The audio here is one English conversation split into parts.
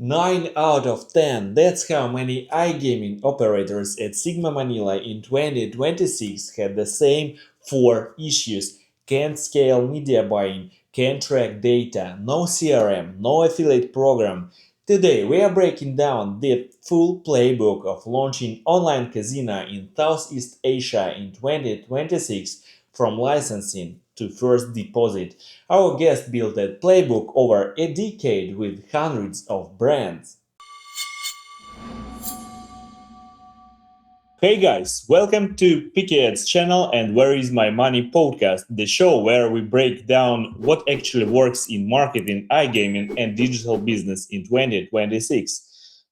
9 out of 10. That's how many iGaming operators at SiGMA Manila in 2026 had the same 4 issues. Can't scale media buying, can't track data, no CRM, no affiliate program. Today we are breaking down the full playbook of launching online casino in Southeast Asia in 2026, from licensing to first deposit. Our guest built a playbook over a decade with hundreds of brands. Hey guys, welcome to PAGCOR's channel and Where is My Money podcast, the show where we break down what actually works in marketing, iGaming, and digital business in 2026.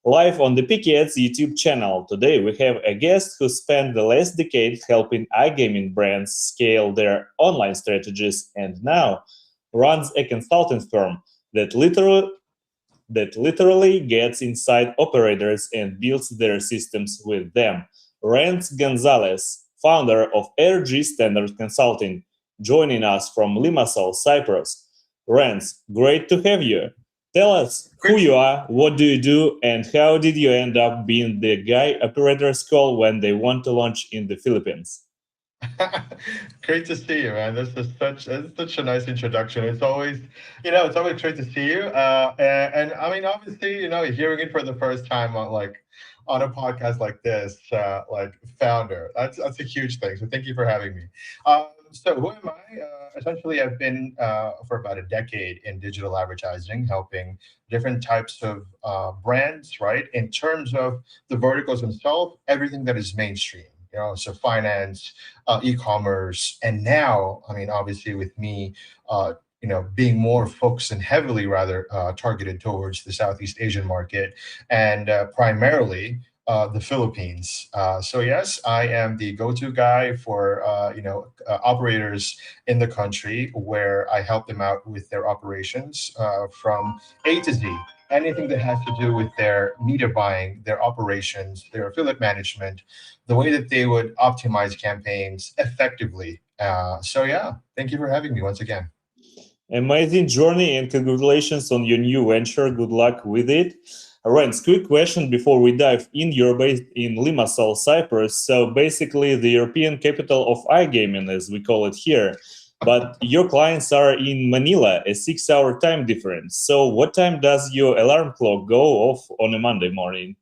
Live on the PAGCOR's YouTube channel, today we have a guest who spent the last decade helping iGaming brands scale their online strategies and now runs a consulting firm that literally gets inside operators and builds their systems with them. Renz Gonzales, founder of RG Standard Consulting, joining us from Limassol, Cyprus. Renz, great to have you. Tell us who you are, what do you do, and how did you end up being the guy operators call when they want to launch in the Philippines? Great to see you, man. This is such a nice introduction. It's always great to see you. And I mean, obviously, hearing it for the first time on a podcast like this, like founder, that's a huge thing. So thank you for having me. So who am I? Essentially, I've been for about a decade in digital advertising, helping different types of brands, right? In terms of the verticals themselves, everything that is mainstream. So finance, e-commerce, and now, I mean, obviously, with me, being more focused and heavily rather targeted towards the Southeast Asian market and primarily the Philippines. So yes, I am the go-to guy for operators in the country where I help them out with their operations from A to Z. Anything that has to do with their media buying, their operations, their affiliate management, the way that they would optimize campaigns effectively. So yeah, thank you for having me once again. Amazing journey and congratulations on your new venture. Good luck with it. Renz, quick question before we dive in. You're based in Limassol, Cyprus, so basically the European capital of iGaming, as we call it here. But your clients are in Manila, a 6-hour time difference. So what time does your alarm clock go off on a Monday morning?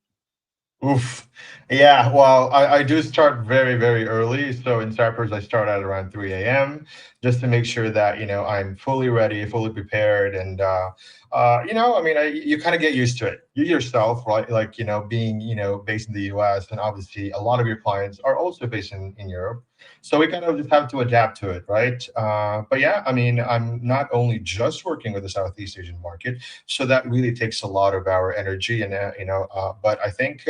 Oof. Yeah, well, I do start very, very early. So in Cyprus, I start at around 3 a.m. just to make sure that, I'm fully ready, fully prepared. And, I mean, you kind of get used to it. You yourself, right? Like, being, based in the US, and obviously a lot of your clients are also based in Europe. So we kind of just have to adapt to it, right? But yeah, I mean, I'm not only just working with the Southeast Asian market, so that really takes a lot of our energy. And, but I think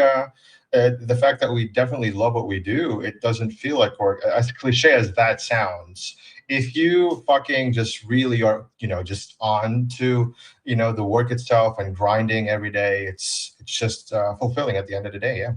the fact that we definitely love what we do, it doesn't feel like work. As cliche as that sounds, if you fucking just really are, just on to, the work itself and grinding every day, it's just fulfilling at the end of the day. Yeah.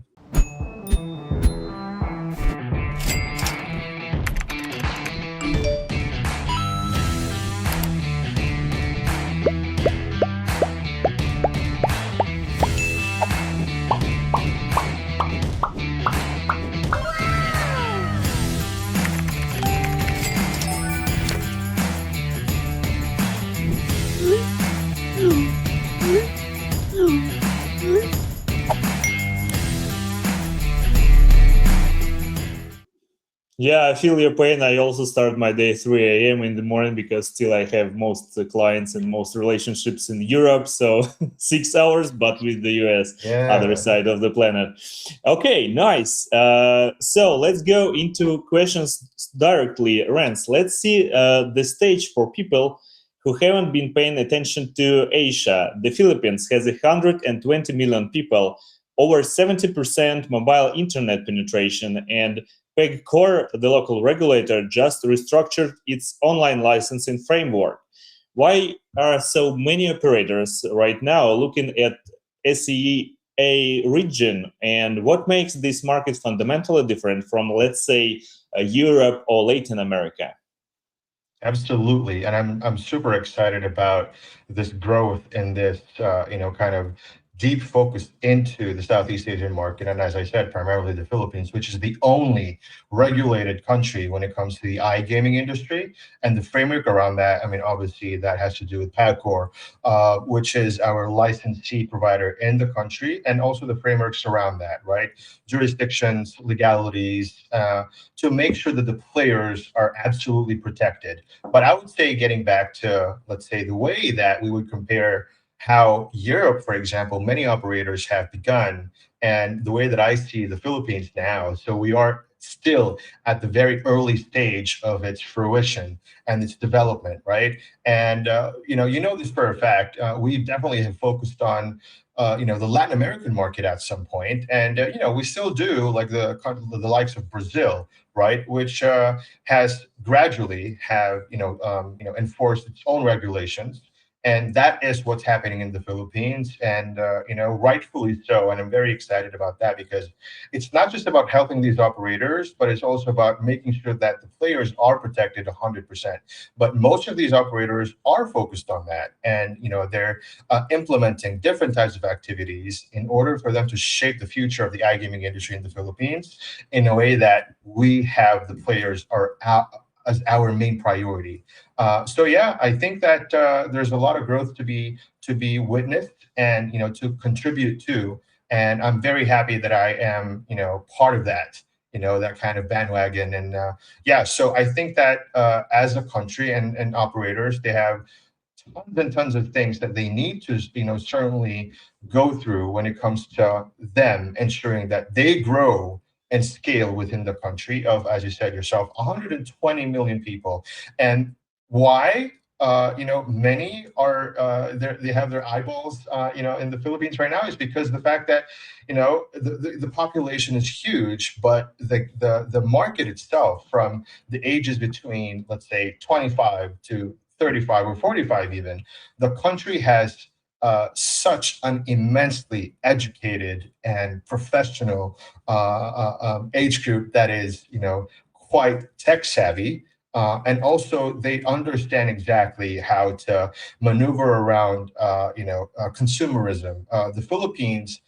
Yeah, I feel your pain. I also start my day 3 a.m. in the morning because still I have most clients and most relationships in Europe. So 6 hours, but with the US, other Yeah. side of the planet. Okay, nice. So let's go into questions directly. Renz, let's see the stage for people who haven't been paying attention to Asia. The Philippines has 120 million people, over 70% mobile internet penetration, and PAGCOR, the local regulator, just restructured its online licensing framework. Why are so many operators right now looking at SEA region, and what makes this market fundamentally different from, let's say, Europe or Latin America? Absolutely, and I'm super excited about this growth in this kind of deep focus into the Southeast Asian market, and as I said, primarily the Philippines, which is the only regulated country when it comes to the iGaming industry. And the framework around that, I mean, obviously that has to do with PAGCOR, which is our licensee provider in the country, and also the frameworks around that, right? Jurisdictions, legalities, to make sure that the players are absolutely protected. But I would say, getting back to, let's say, the way that we would compare how Europe, for example, many operators have begun, and the way that I see the Philippines now. So we are still at the very early stage of its fruition and its development, right? And you know this for a fact. We definitely have focused on the Latin American market at some point, and we still do, like the likes of Brazil, right, which has gradually have enforced its own regulations, and that is what's happening in the Philippines, and rightfully so. And I'm very excited about that, because it's not just about helping these operators, but it's also about making sure that the players are protected 100%. But most of these operators are focused on that, and they're implementing different types of activities in order for them to shape the future of the iGaming industry in the Philippines in a way that we have the players are as our main priority. So yeah, I think that there's a lot of growth to be witnessed, and to contribute to, and I'm very happy that I am part of that. That kind of bandwagon, and yeah. So I think that as a country and operators, they have tons and tons of things that they need to certainly go through when it comes to them ensuring that they grow and scale within the country of, as you said yourself, 120 million people. And why? Many are they have their eyeballs in the Philippines right now, is because the fact that the population is huge, but the market itself, from the ages between, let's say, 25 to 35 or 45 even, the country has such an immensely educated and professional age group that is, quite tech savvy. And also, they understand exactly how to maneuver around, consumerism. The Philippines,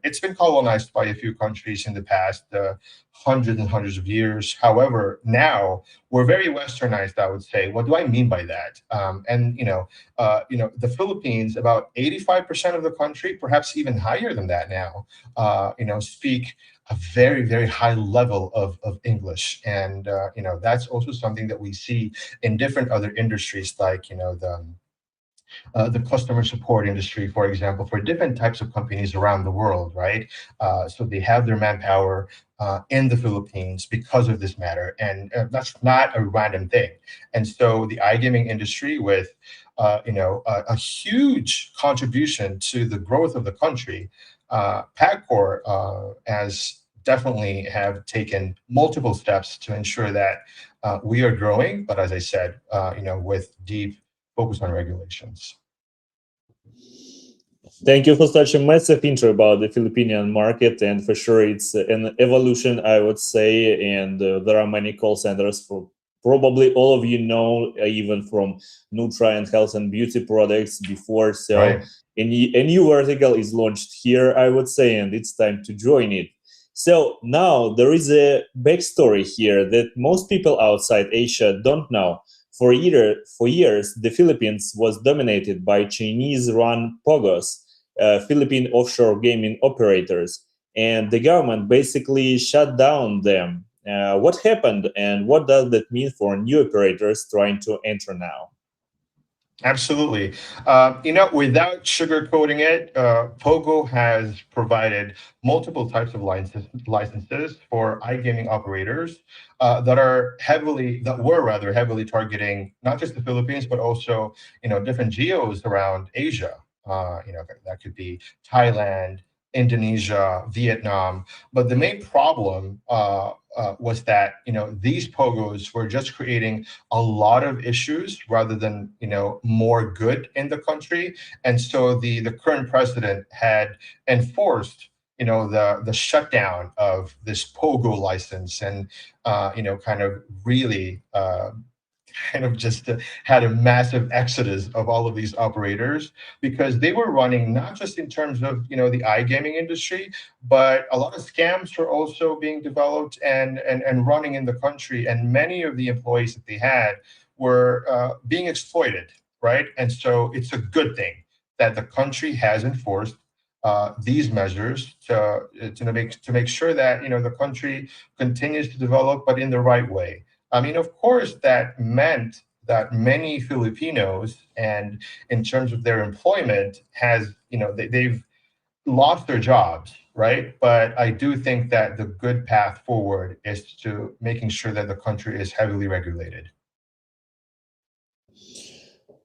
it's been colonized by a few countries in the past hundreds and hundreds of years. However, now we're very westernized, I would say. What do I mean by that? The Philippines, about 85% of the country, perhaps even higher than that now, speak a very, very high level of English. And, that's also something that we see in different other industries, like, the customer support industry, for example, for different types of companies around the world, right? So they have their manpower in the Philippines because of this matter, and that's not a random thing. And so the iGaming industry, with a huge contribution to the growth of the country, PAGCOR has definitely have taken multiple steps to ensure that we are growing, but as I said, with deep focus on regulations. Thank you for such a massive intro about the Filipino market, and for sure it's an evolution, I would say, and there are many call centers for probably all of even from Nutra and health and beauty products before. So Right. a new vertical is launched here, I would say, and it's time to join it. So now there is a backstory here that most people outside Asia don't know. For years, the Philippines was dominated by Chinese-run POGOs, Philippine offshore gaming operators, and the government basically shut down them. What happened, and what does that mean for new operators trying to enter now? Absolutely. Without sugarcoating it, POGO has provided multiple types of licenses for iGaming operators that were rather heavily targeting not just the Philippines, but also, different geos around Asia. That could be Thailand, Indonesia, Vietnam. But the main problem was that these pogos were just creating a lot of issues rather than more good in the country. And so the current president had enforced the shutdown of this pogo license, and kind of really kind of just had a massive exodus of all of these operators, because they were running not just in terms of the iGaming industry, but a lot of scams were also being developed and running in the country, and many of the employees that they had were being exploited, right? And so it's a good thing that the country has enforced these measures to make sure that the country continues to develop, but in the right way. I mean, of course, that meant that many Filipinos, and in terms of their employment, they've lost their jobs, right? But I do think that the good path forward is to making sure that the country is heavily regulated.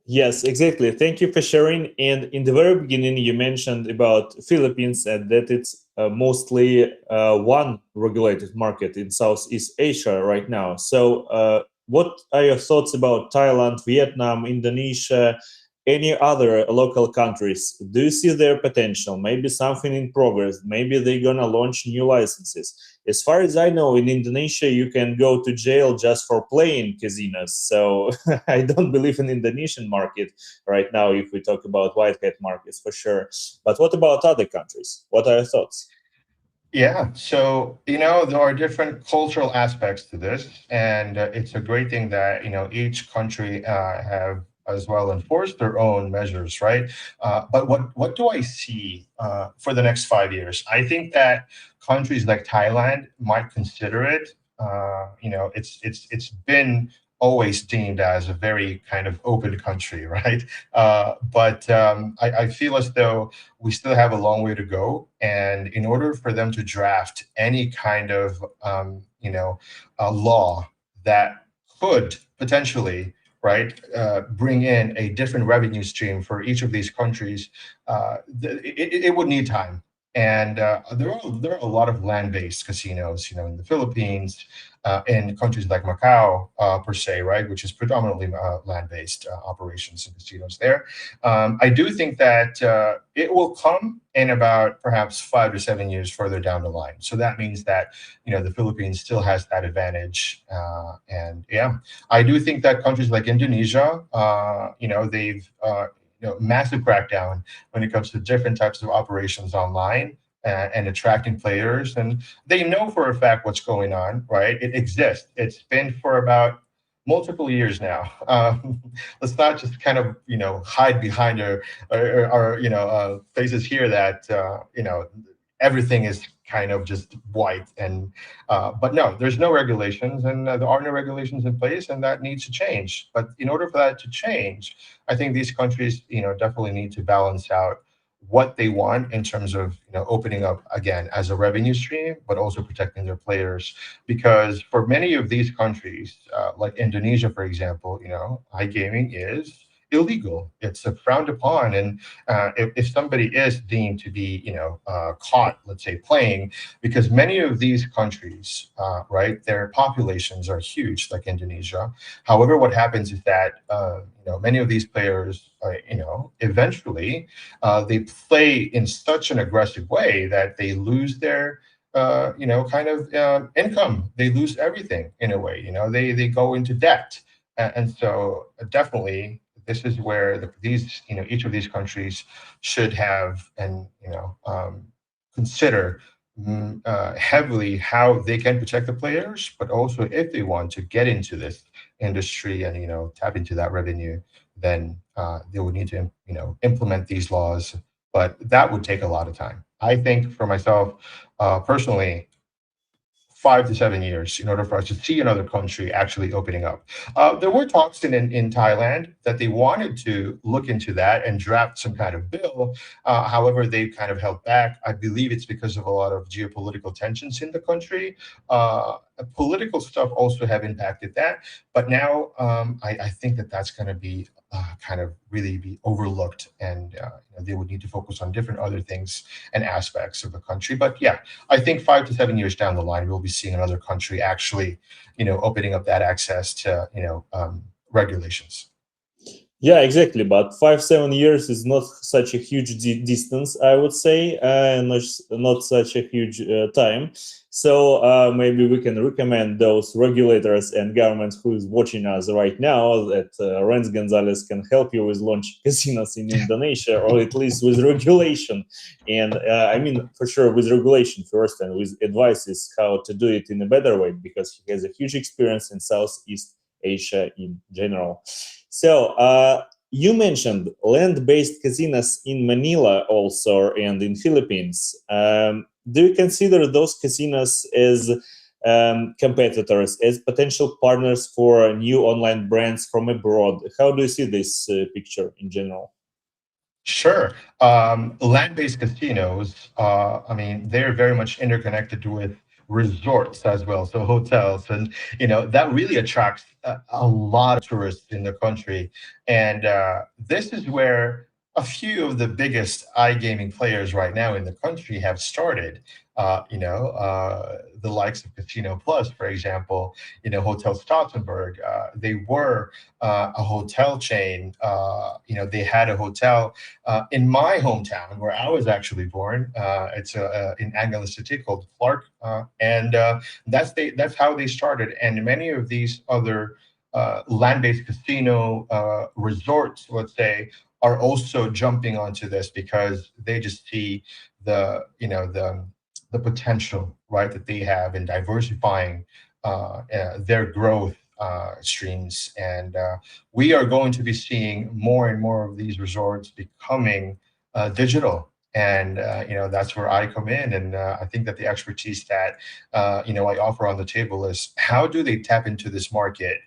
Yes, exactly. Thank you for sharing. And in the very beginning, you mentioned about Philippines and that it's mostly one regulated market in Southeast Asia right now. So, what are your thoughts about Thailand, Vietnam, Indonesia, any other local countries? Do you see their potential? Maybe something in progress. Maybe they're gonna launch new licenses. As far as I know, in Indonesia, you can go to jail just for playing casinos. So I don't believe in Indonesian market right now if we talk about white hat markets for sure. But what about other countries? What are your thoughts? Yeah, so there are different cultural aspects to this, and it's a great thing that each country have as well enforced their own measures, right? But what do I see for the next 5 years? I think that countries like Thailand might consider it. It's been always deemed as a very kind of open country, right? But I feel as though we still have a long way to go. And in order for them to draft any kind of, a law that could potentially, right, bring in a different revenue stream for each of these countries, it would need time. And there are a lot of land-based casinos, in the Philippines, in countries like Macau, per se, right, which is predominantly land-based operations and casinos there. I do think that it will come in about perhaps 5 to 7 years further down the line. So that means that the Philippines still has that advantage, and yeah, I do think that countries like Indonesia, they've massive crackdown when it comes to different types of operations online and attracting players. And they know for a fact what's going on, right? It exists. It's been for about multiple years now. Let's not just kind of, hide behind our faces here that, everything is kind of just white. And but no, there's no regulations, and there are no regulations in place, and that needs to change. But in order for that to change, I think these countries, definitely need to balance out what they want in terms of opening up again as a revenue stream, but also protecting their players. Because for many of these countries, like Indonesia, for example, iGaming is illegal. It's frowned upon, and if somebody is deemed to be caught, let's say, playing, because many of these countries, right, their populations are huge, like Indonesia. However, what happens is that many of these players, eventually they play in such an aggressive way that they lose their kind of income. They lose everything in a way. They go into debt, and so definitely this is where each of these countries should have and consider heavily how they can protect the players, but also if they want to get into this industry and tap into that revenue, then they would need to implement these laws. But that would take a lot of time. I think for myself, personally, 5 to 7 years in order for us to see another country actually opening up. There were talks in Thailand that they wanted to look into that and draft some kind of bill. However, they kind of held back. I believe it's because of a lot of geopolitical tensions in the country. Political stuff also have impacted that. But now I think that that's going to be kind of really be overlooked, and they would need to focus on different other things and aspects of the country. But yeah, I think 5 to 7 years down the line, we'll be seeing another country actually, opening up that access to, regulations. Yeah, exactly. But 5-7 years is not such a huge distance, I would say, not such a huge time. So maybe we can recommend those regulators and governments who is watching us right now that Renz Gonzales can help you with launching casinos in Indonesia, or at least with regulation. And I mean, for sure, with regulation first and with advices how to do it in a better way, because he has a huge experience in Southeast Asia in general. So you mentioned land-based casinos in Manila also and in Philippines. Do you consider those casinos as competitors, as potential partners for new online brands from abroad? How do you see this picture in general? Sure. Land-based casinos, I mean, they're very much interconnected with resorts as well, so hotels, and that really attracts a lot of tourists in the country. And this is where a few of the biggest iGaming players right now in the country have started. The likes of Casino Plus, for example, Hotel Stottenberg. They were a hotel chain. They had a hotel in my hometown, where I was actually born. It's in Angeles City called Clark, and that's how they started. And many of these other land-based casino resorts, let's say, are also jumping onto this because they just see the potential, right, that they have in diversifying their growth streams. And we are going to be seeing more and more of these resorts becoming digital. And that's where I come in, and I think that the expertise that I offer on the table is how do they tap into this market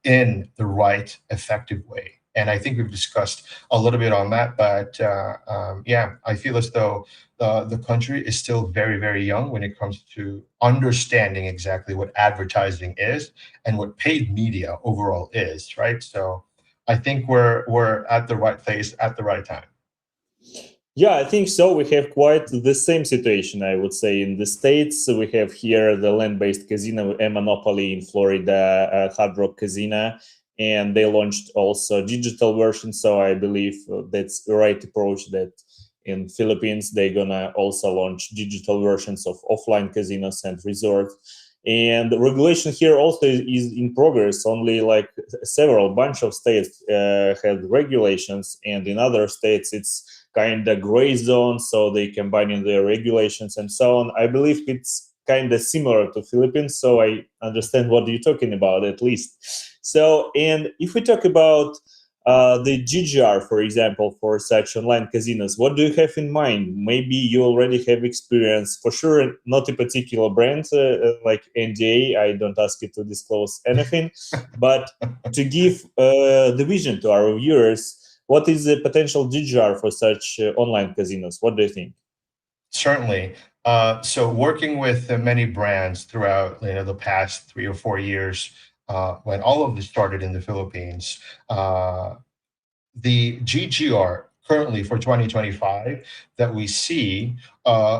in the right, effective way. And I think we've discussed a little bit on that, but yeah, I feel as though the country is still very, very young when it comes to understanding exactly what advertising is and what paid media overall is, right? So I think we're at the right place at the right time. Yeah, I think so. We have quite the same situation, I would say. In the States, we have here the land-based casino, a monopoly in Florida, Hard Rock Casino, and they launched also digital version. So I believe that's the right approach, that in Philippines, they're gonna also launch digital versions of offline casinos and resorts. And the regulation here also is in progress. Only like several bunch of states have regulations, and in other states it's kind of gray zone, so they combining their regulations and so on. I believe it's kind of similar to Philippines, so I understand what you're talking about at least. So, and if we talk about the GGR, for example, for such online casinos, what do you have in mind? Maybe you already have experience, for sure, not a particular brand like NDA. I don't ask you to disclose anything, but to give the vision to our viewers, what is the potential GGR for such online casinos? What do you think? Certainly. So working with many brands throughout the past 3 or 4 years, when all of this started in the Philippines, the GGR currently for 2025 that we see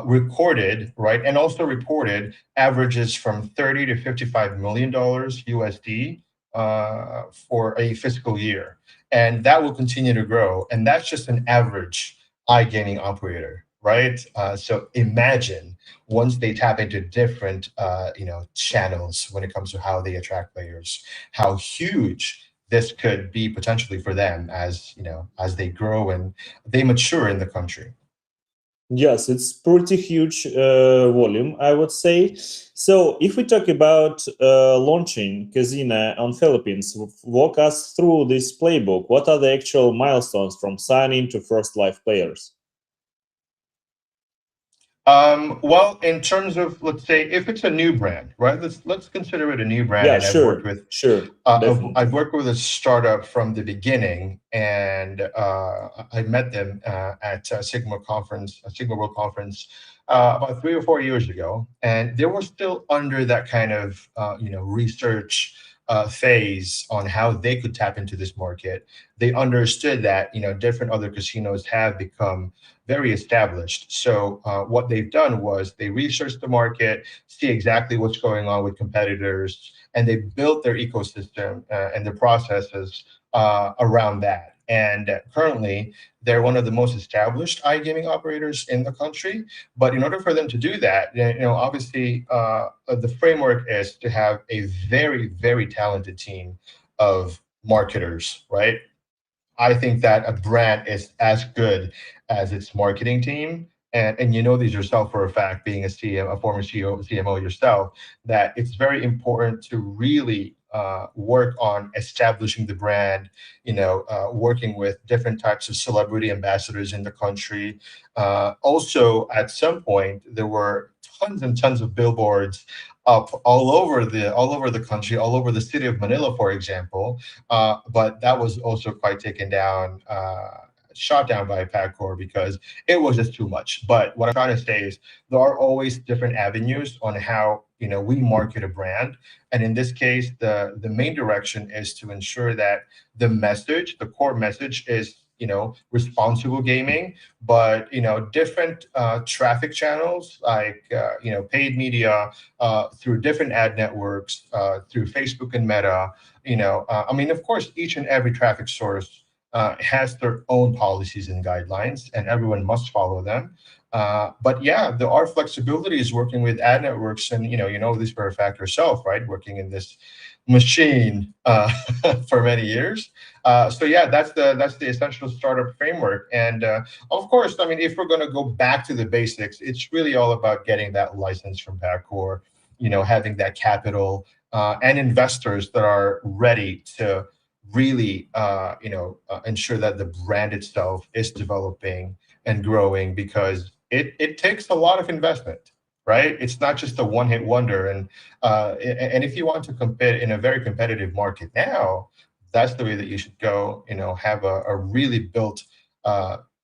recorded, right, and also reported averages from 30 to 55 million dollars USD for a fiscal year, and that will continue to grow. And that's just an average iGaming operator, right? So imagine once they tap into different channels when it comes to how they attract players, how huge this could be potentially for them as as they grow and they mature in the country. Yes, it's pretty huge volume, I would say. So, if we talk about launching casino on Philippines, walk us through this playbook. What are the actual milestones from signing to first live players? Well, in terms of, let's say, if it's a new brand, right? Let's consider it a new brand, Yeah, and I've worked sure, with sure, I've definitely. worked with a startup from the beginning, and I met them at Sigma conference, a Sigma World Conference, about 3 or 4 years ago, and they were still under that kind of research phase on how they could tap into this market. They understood that different other casinos have become very established. So what they've done was they researched the market, see exactly what's going on with competitors, and they built their ecosystem and their processes around that. And currently, they're one of the most established iGaming operators in the country. But in order for them to do that, obviously, the framework is to have a very, very talented team of marketers, right? I think that a brand is as good as its marketing team. And you know these yourself for a fact, being a CM, a former CEO, CMO yourself, that it's very important to really work on establishing the brand, working with different types of celebrity ambassadors in the country. Also, at some point, there were tons and tons of billboards up all over the country, all over the city of Manila, for example. But that was also quite taken down, shot down by PAGCOR because it was just too much. But what I'm trying to say is there are always different avenues on how we market a brand, and in this case, the main direction is to ensure that the core message is responsible gaming, but different traffic channels like paid media through different ad networks, through Facebook and Meta. I mean, of course, each and every traffic source has their own policies and guidelines, and everyone must follow them. But yeah, there are flexibilities working with ad networks, and you know this for a fact yourself, right? Working in this machine for many years. So yeah, that's the essential startup framework. And of course, I mean, if we're going to go back to the basics, it's really all about getting that license from PAGCOR, having that capital and investors that are ready to really, ensure that the brand itself is developing and growing, because it takes a lot of investment, right? It's not just a one-hit wonder. And if you want to compete in a very competitive market now, that's the way that you should go. Have a really built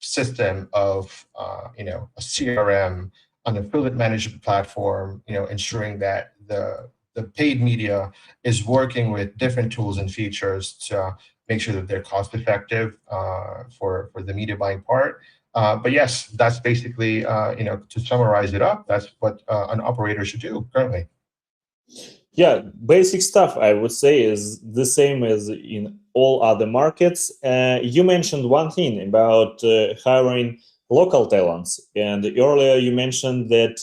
system of a CRM, an affiliate management platform. Ensuring that the paid media is working with different tools and features to make sure that they're cost effective for the media buying part. But yes, that's basically, to summarize it up, that's what an operator should do currently. Yeah, basic stuff, I would say, is the same as in all other markets. You mentioned one thing about hiring local talents. And earlier you mentioned that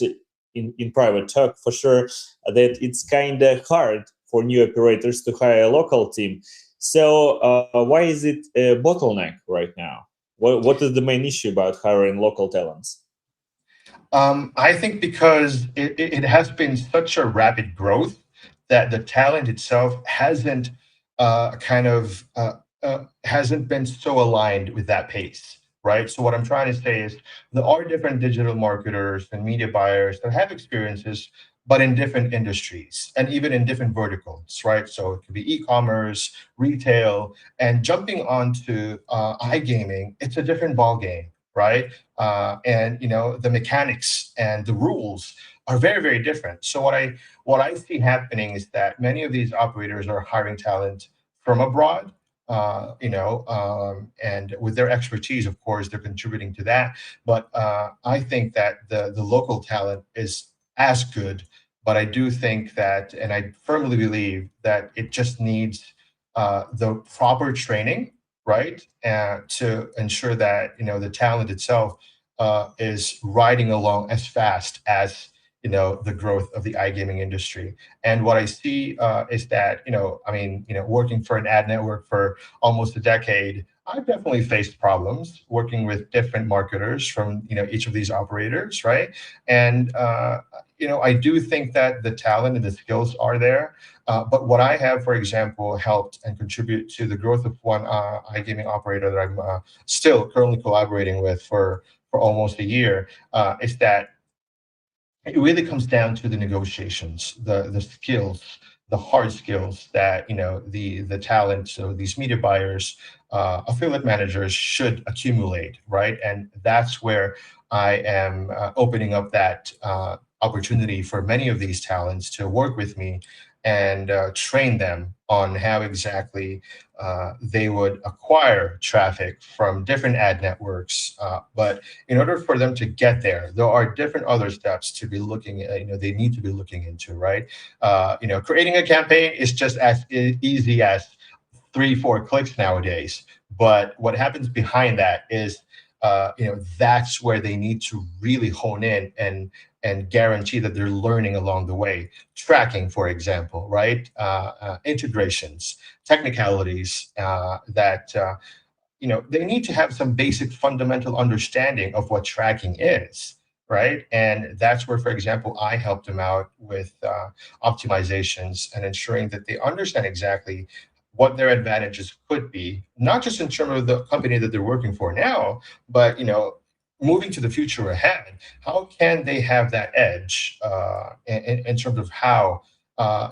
in private talk, for sure, that it's kind of hard for new operators to hire a local team. So why is it a bottleneck right now? What is the main issue about hiring local talents? I think because it has been such a rapid growth that the talent itself hasn't been so aligned with that pace, right? So what I'm trying to say is there are different digital marketers and media buyers that have experiences, but in different industries and even in different verticals, right? So it could be e-commerce, retail, and jumping onto iGaming, it's a different ball game, right? And the mechanics and the rules are very, very different. So what I see happening is that many of these operators are hiring talent from abroad, and with their expertise, of course, they're contributing to that. But I think that the local talent is as good. But I do think that, and I firmly believe that it just needs the proper training, right, to ensure that the talent itself is riding along as fast as the growth of the iGaming industry. And what I see is that working for an ad network for almost a decade, I've definitely faced problems working with different marketers from each of these operators, right? And I do think that the talent and the skills are there. But what I have, for example, helped and contribute to the growth of one iGaming operator that I'm still currently collaborating with for almost a year, is that it really comes down to the negotiations, the skills, the hard skills that the talent, so these media buyers, affiliate managers should accumulate, right? And that's where I am opening up that opportunity for many of these talents to work with me and train them on how exactly they would acquire traffic from different ad networks. But in order for them to get there, there are different other steps to be looking at, they need to be looking into, right? Creating a campaign is just as easy as 3-4 clicks nowadays. But what happens behind that is, that's where they need to really hone in and guarantee that they're learning along the way. Tracking, for example, right? Integrations, technicalities, that they need to have some basic fundamental understanding of what tracking is, right? And that's where, for example, I helped them out with optimizations and ensuring that they understand exactly what their advantages could be, not just in terms of the company that they're working for now, but moving to the future ahead. How can they have that edge in terms of how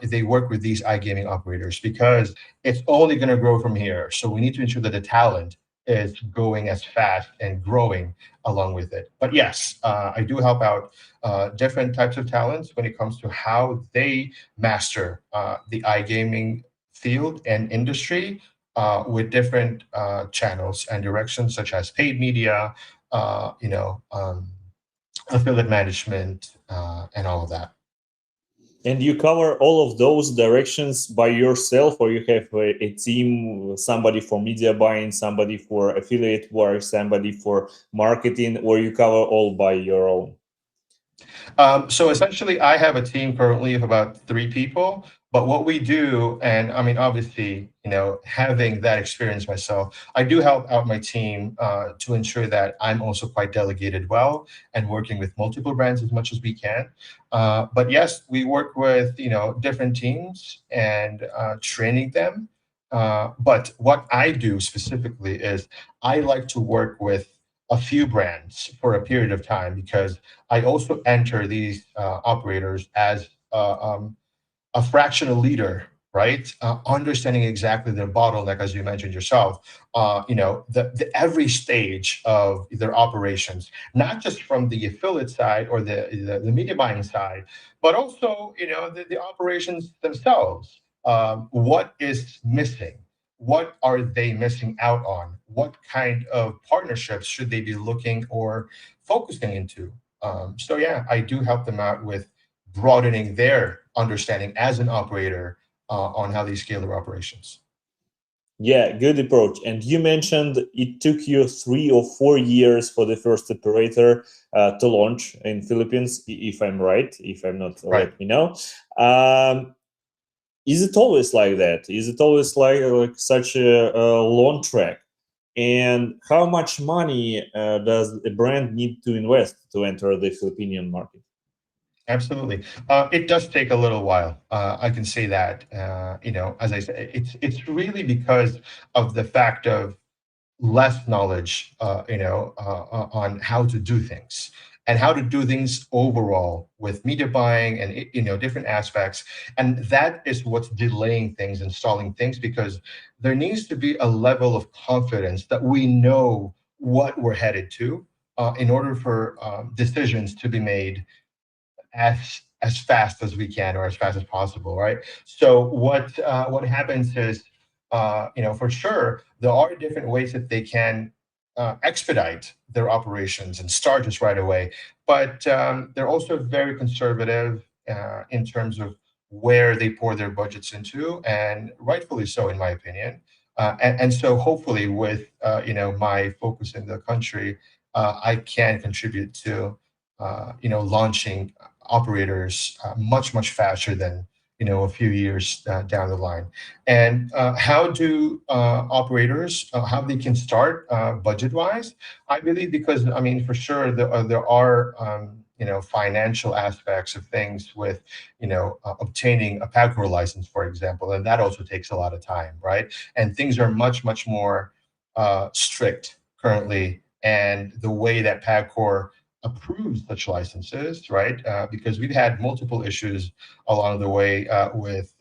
they work with these iGaming operators? Because it's only going to grow from here. So we need to ensure that the talent is going as fast and growing along with it. But yes, I do help out different types of talents when it comes to how they master the iGaming field and industry with different channels and directions, such as paid media, affiliate management, and all of that. And you cover all of those directions by yourself, or you have a team, somebody for media buying, somebody for affiliate work, somebody for marketing, or you cover all by your own? So essentially, I have a team currently of about 3 people. But what we do, and I mean, obviously, having that experience myself, I do help out my team to ensure that I'm also quite delegated well and working with multiple brands as much as we can. But yes, we work with different teams and training them. But what I do specifically is I like to work with a few brands for a period of time, because I also enter these operators as a fractional leader, right? Understanding exactly their bottleneck, as you mentioned yourself, every stage of their operations, not just from the affiliate side or the media buying side, but also, the operations themselves. What is missing? What are they missing out on? What kind of partnerships should they be looking or focusing into? So yeah, I do help them out with broadening their understanding as an operator on how they scale their operations. Yeah, good approach. And you mentioned it took you 3 or 4 years for the first operator to launch in Philippines, if I'm right. If I'm not, Right. let me know. Is it always like that? Is it always like such a long track? And how much money does a brand need to invest to enter the Filipino market? Absolutely. It does take a little while. I can say that. As I said, it's really because of the fact of less knowledge, on how to do things and how to do things overall with media buying and different aspects. And that is what's delaying things and stalling things, because there needs to be a level of confidence that we know what we're headed to in order for decisions to be made as fast as we can, or as fast as possible, right? So what happens is, for sure, there are different ways that they can expedite their operations and start just right away, but they're also very conservative in terms of where they pour their budgets into, and rightfully so, in my opinion. And so hopefully, with my focus in the country, I can contribute to launching operators much faster than a few years down the line. And how do operators how they can start budget wise? I believe, because I mean, for sure there are financial aspects of things with obtaining a PAGCOR license, for example, and that also takes a lot of time, right? And things are much more strict currently, and the way that PAGCOR approves such licenses, right? Because we've had multiple issues along the way with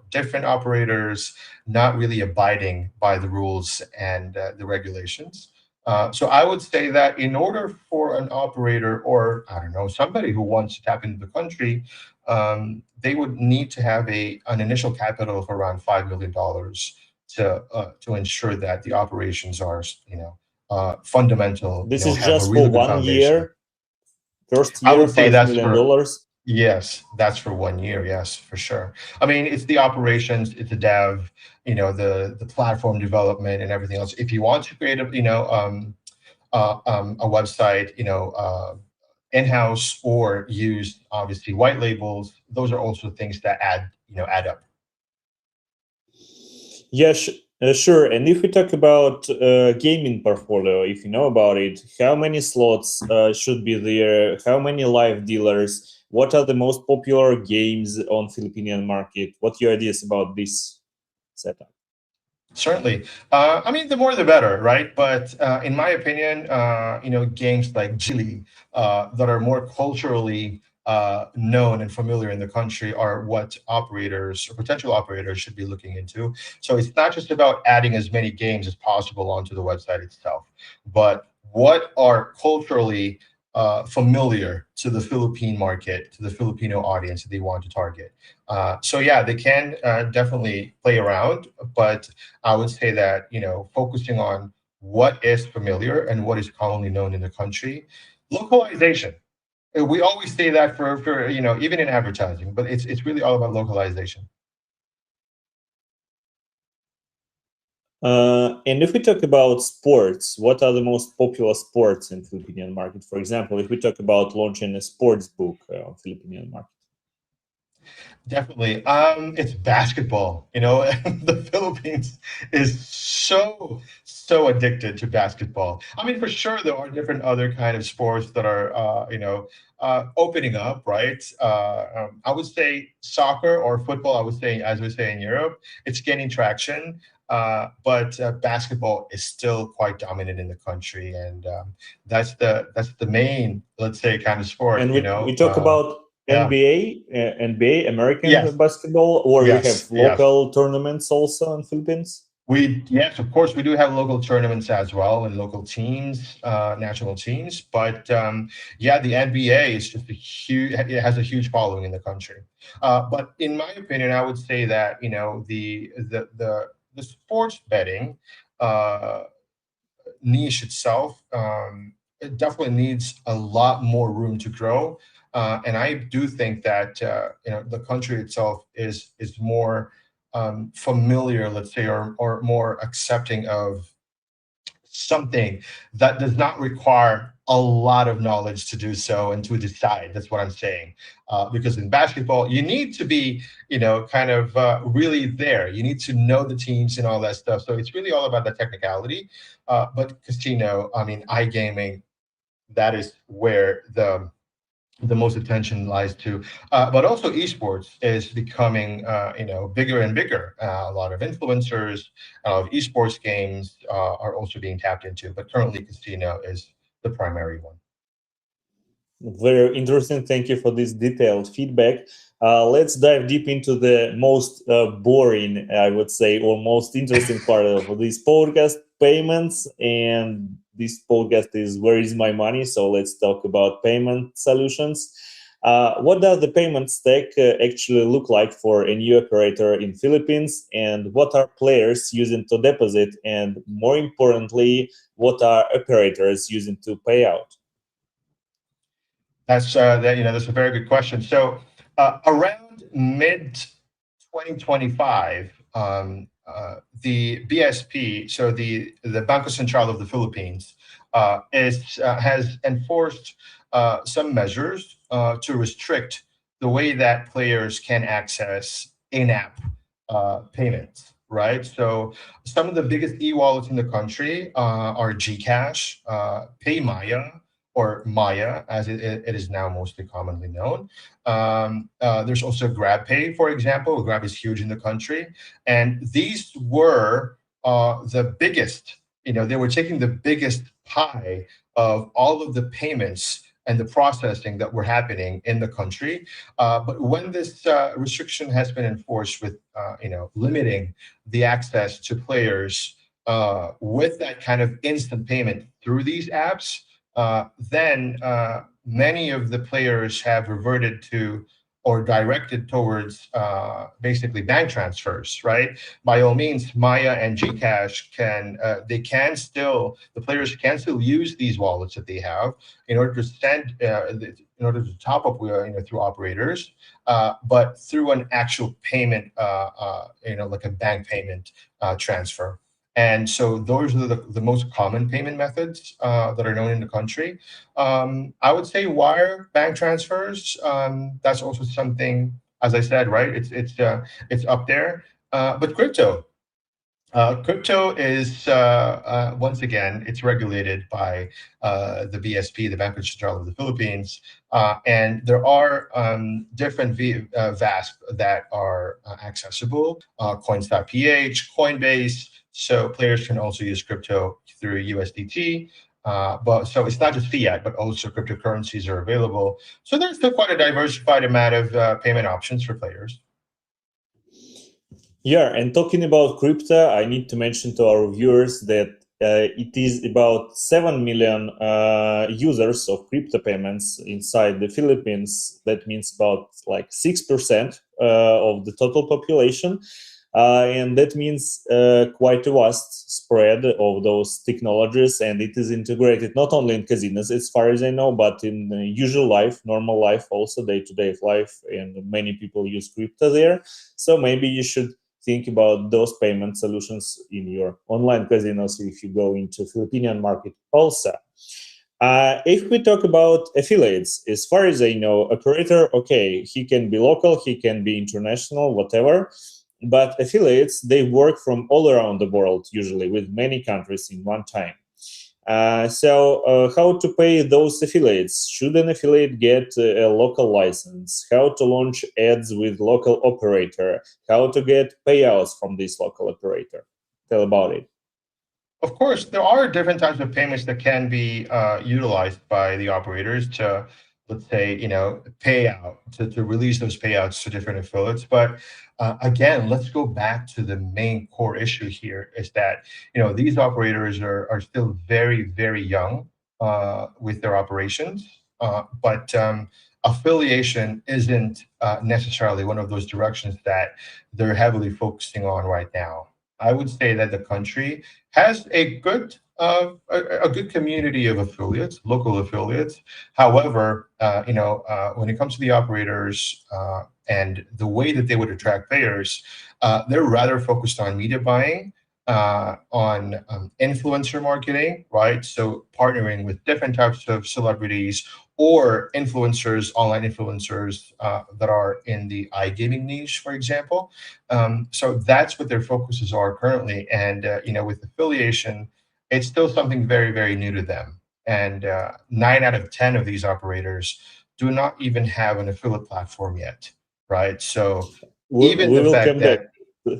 different operators not really abiding by the rules and the regulations. So I would say that in order for an operator, or I don't know, somebody who wants to tap into the country, they would need to have an initial capital of around $5 million to ensure that the operations are fundamental. This is have a just really for good 1 foundation. year. First I year, would say $5 that's million for dollars. Yes, that's for 1 year. Yes, for sure. I mean, it's the operations, it's the dev, the platform development and everything else. If you want to create a website, in-house or use obviously white labels, those are also things that add up. Yeah, sure. And if we talk about gaming portfolio, if you know about it, how many slots should be there? How many live dealers? What are the most popular games on Filipino market? What your ideas about this setup? Certainly. I mean, the more the better, right? But in my opinion, games like Gili that are more culturally known and familiar in the country are what operators or potential operators should be looking into. So it's not just about adding as many games as possible onto the website itself, but what are culturally familiar to the Philippine market, to the Filipino audience that they want to target. So yeah, they can definitely play around, but I would say that, focusing on what is familiar and what is commonly known in the country, localization. We always say that for even in advertising, but it's really all about localization. And if we talk about sports, what are the most popular sports in Filipino market? For example, if we talk about launching a sports book on Filipino market. Definitely. It's basketball. The Philippines is so addicted to basketball. I mean, for sure, there are different other kind of sports that are, opening up, right? I would say soccer or football. I would say, as we say in Europe, it's gaining traction. But basketball is still quite dominant in the country, and that's the main, let's say, kind of sport. And we talk about Yeah. NBA, American Yes. basketball, or we have Yes. Yes. local tournaments also in Philippines. Yes, of course, we do have local tournaments as well and local teams, national teams. But yeah, the NBA is just it has a huge following in the country. But in my opinion, I would say that the sports betting uh, niche itself, it definitely needs a lot more room to grow. And I do think that the country itself is more familiar, let's say, or more accepting of something that does not require a lot of knowledge to do so and to decide. That's what I'm saying. Because in basketball, you need to be, kind of really there. You need to know the teams and all that stuff. So it's really all about the technicality. But casino, I mean, iGaming, that is where the most attention lies to. But also esports is becoming, bigger and bigger. A lot of influencers, a lot of esports games are also being tapped into. But currently, casino is the primary one. Very interesting. Thank you for this detailed feedback. Let's dive deep into the most boring, I would say, or most interesting part of this podcast, payments. And this podcast is Where is my money? So let's talk about payment solutions. What does the payment stack actually look like for a new operator in Philippines? And what are players using to deposit? And more importantly, what are operators using to pay out? That's a very good question. So around mid 2025, the BSP, so the Banco Central of the Philippines, is has enforced some measures to restrict the way that players can access in-app payments. Right. So some of the biggest e-wallets in the country are GCash, PayMaya, or Maya, as it is now mostly commonly known. There's also GrabPay, for example. Grab is huge in the country, and these were the biggest. They were taking the biggest pie of all of the payments and the processing that were happening in the country. But when this restriction has been enforced with, limiting the access to players with that kind of instant payment through these apps, then many of the players have reverted to or directed towards basically bank transfers, right? By all means, Maya and GCash the players can still use these wallets that they have in order to send, in order to top up, through operators, but through an actual payment, like a bank payment transfer. And so those are the most common payment methods that are known in the country. I would say wire bank transfers. That's also something, as I said, right? It's up there. But crypto is once again, it's regulated by the BSP, the Bank Central of the Philippines, and there are different VASP that are accessible. Coins.ph, Coinbase. So players can also use crypto through USDT. But so it's not just fiat, but also cryptocurrencies are available. So there's still quite a diversified amount of payment options for players. Yeah, and talking about crypto, I need to mention to our viewers that it is about 7 million users of crypto payments inside the Philippines. That means about like 6% of the total population. And that means quite a vast spread of those technologies, and it is integrated not only in casinos, as far as I know, but in usual life, normal life, also day-to-day life, and many people use crypto there. So maybe you should think about those payment solutions in your online casinos if you go into Filipino market also. If we talk about affiliates, as far as I know, operator, okay, he can be local, he can be international, whatever. But affiliates, they work from all around the world, usually with many countries in one time. So how to pay those affiliates? Should an affiliate get a local license? How to launch ads with local operator? How to get payouts from this local operator? Tell about it. Of course, there are different types of payments that can be utilized by the operators to, let's say, pay out, to release those payouts to different affiliates. But again, let's go back to the main core issue here is that, these operators are still very, very young with their operations. But affiliation isn't necessarily one of those directions that they're heavily focusing on right now. I would say that the country has a good community of affiliates, local affiliates. However, when it comes to the operators and the way that they would attract players, they're rather focused on media buying, on influencer marketing, right? So partnering with different types of celebrities or influencers, online influencers that are in the iGaming niche, for example. So that's what their focuses are currently. And, with affiliation, it's still something very, very new to them. And 9 out of 10 of these operators do not even have an affiliate platform yet, right? So even we the will fact come that, back.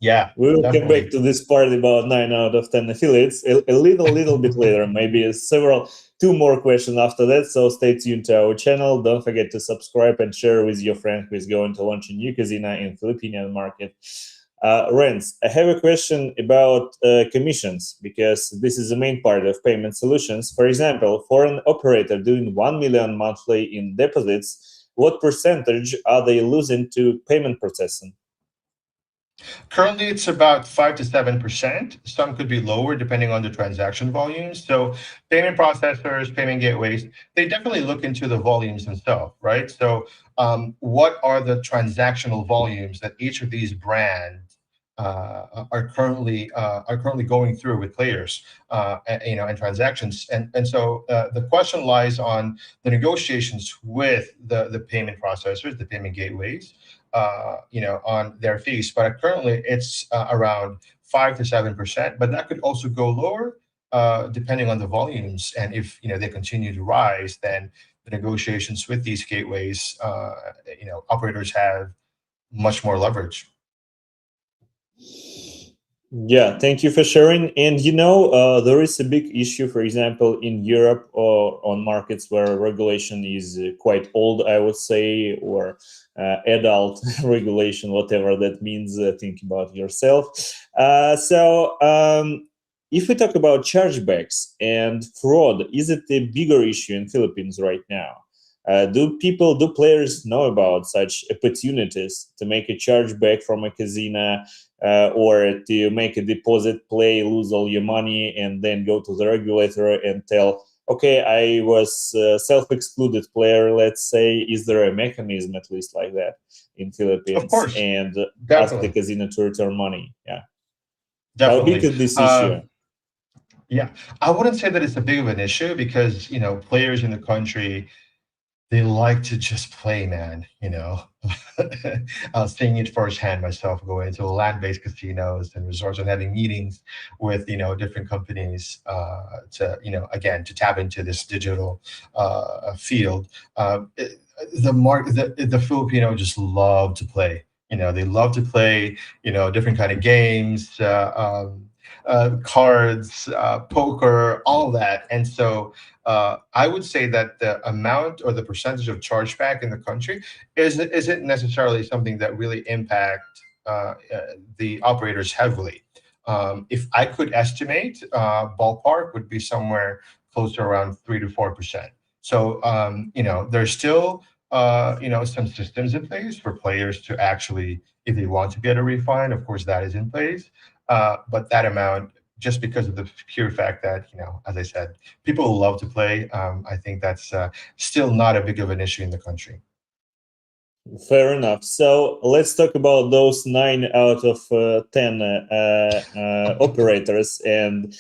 yeah, We will come definitely. back to this part about 9 out of 10 affiliates a little bit later, maybe two more questions after that. So stay tuned to our channel. Don't forget to subscribe and share with your friend who is going to launch a new casino in Filipino market. Renz, I have a question about commissions, because this is the main part of payment solutions. For example, for an operator doing 1 million monthly in deposits, what percentage are they losing to payment processing? Currently, it's about 5 to 7%. Some could be lower depending on the transaction volumes. So, payment processors, payment gateways, they definitely look into the volumes themselves, right? So, what are the transactional volumes that each of these brands are currently going through with players, and transactions, and so the question lies on the negotiations with the payment processors, the payment gateways, on their fees. But currently, it's around 5 to 7%. But that could also go lower, depending on the volumes. And if they continue to rise, then the negotiations with these gateways, operators have much more leverage. Yeah, thank you for sharing. And there is a big issue, for example, in Europe or on markets where regulation is quite old, I would say, or adult regulation, whatever that means. Think about yourself. If we talk about chargebacks and fraud, is it a bigger issue in Philippines right now? Do players know about such opportunities to make a chargeback from a casino, or to make a deposit, play, lose all your money, and then go to the regulator and tell, okay, I was a self-excluded player, let's say. Is there a mechanism at least like that in Of Philippines, course, and ask the definitely, casino to return money? Yeah. How big definitely. is this issue? Yeah, I wouldn't say that it's a big of an issue because players in the country, they like to just play, man. I was seeing it firsthand myself, going to land-based casinos and resorts and having meetings with different companies to again to tap into this digital field. The Filipino just love to play. They love to play different kind of games. Cards, poker, all that. And so I would say that the amount or the percentage of chargeback in the country isn't necessarily something that really impact the operators heavily. If I could estimate, ballpark would be somewhere close to around 3 to 4%. So there's still some systems in place for players to actually, if they want to get a refund, of course that is in place. But that amount, just because of the pure fact that, as I said, people love to play, I think that's still not a big of an issue in the country. Fair enough. So let's talk about those 9 out of 10 operators. And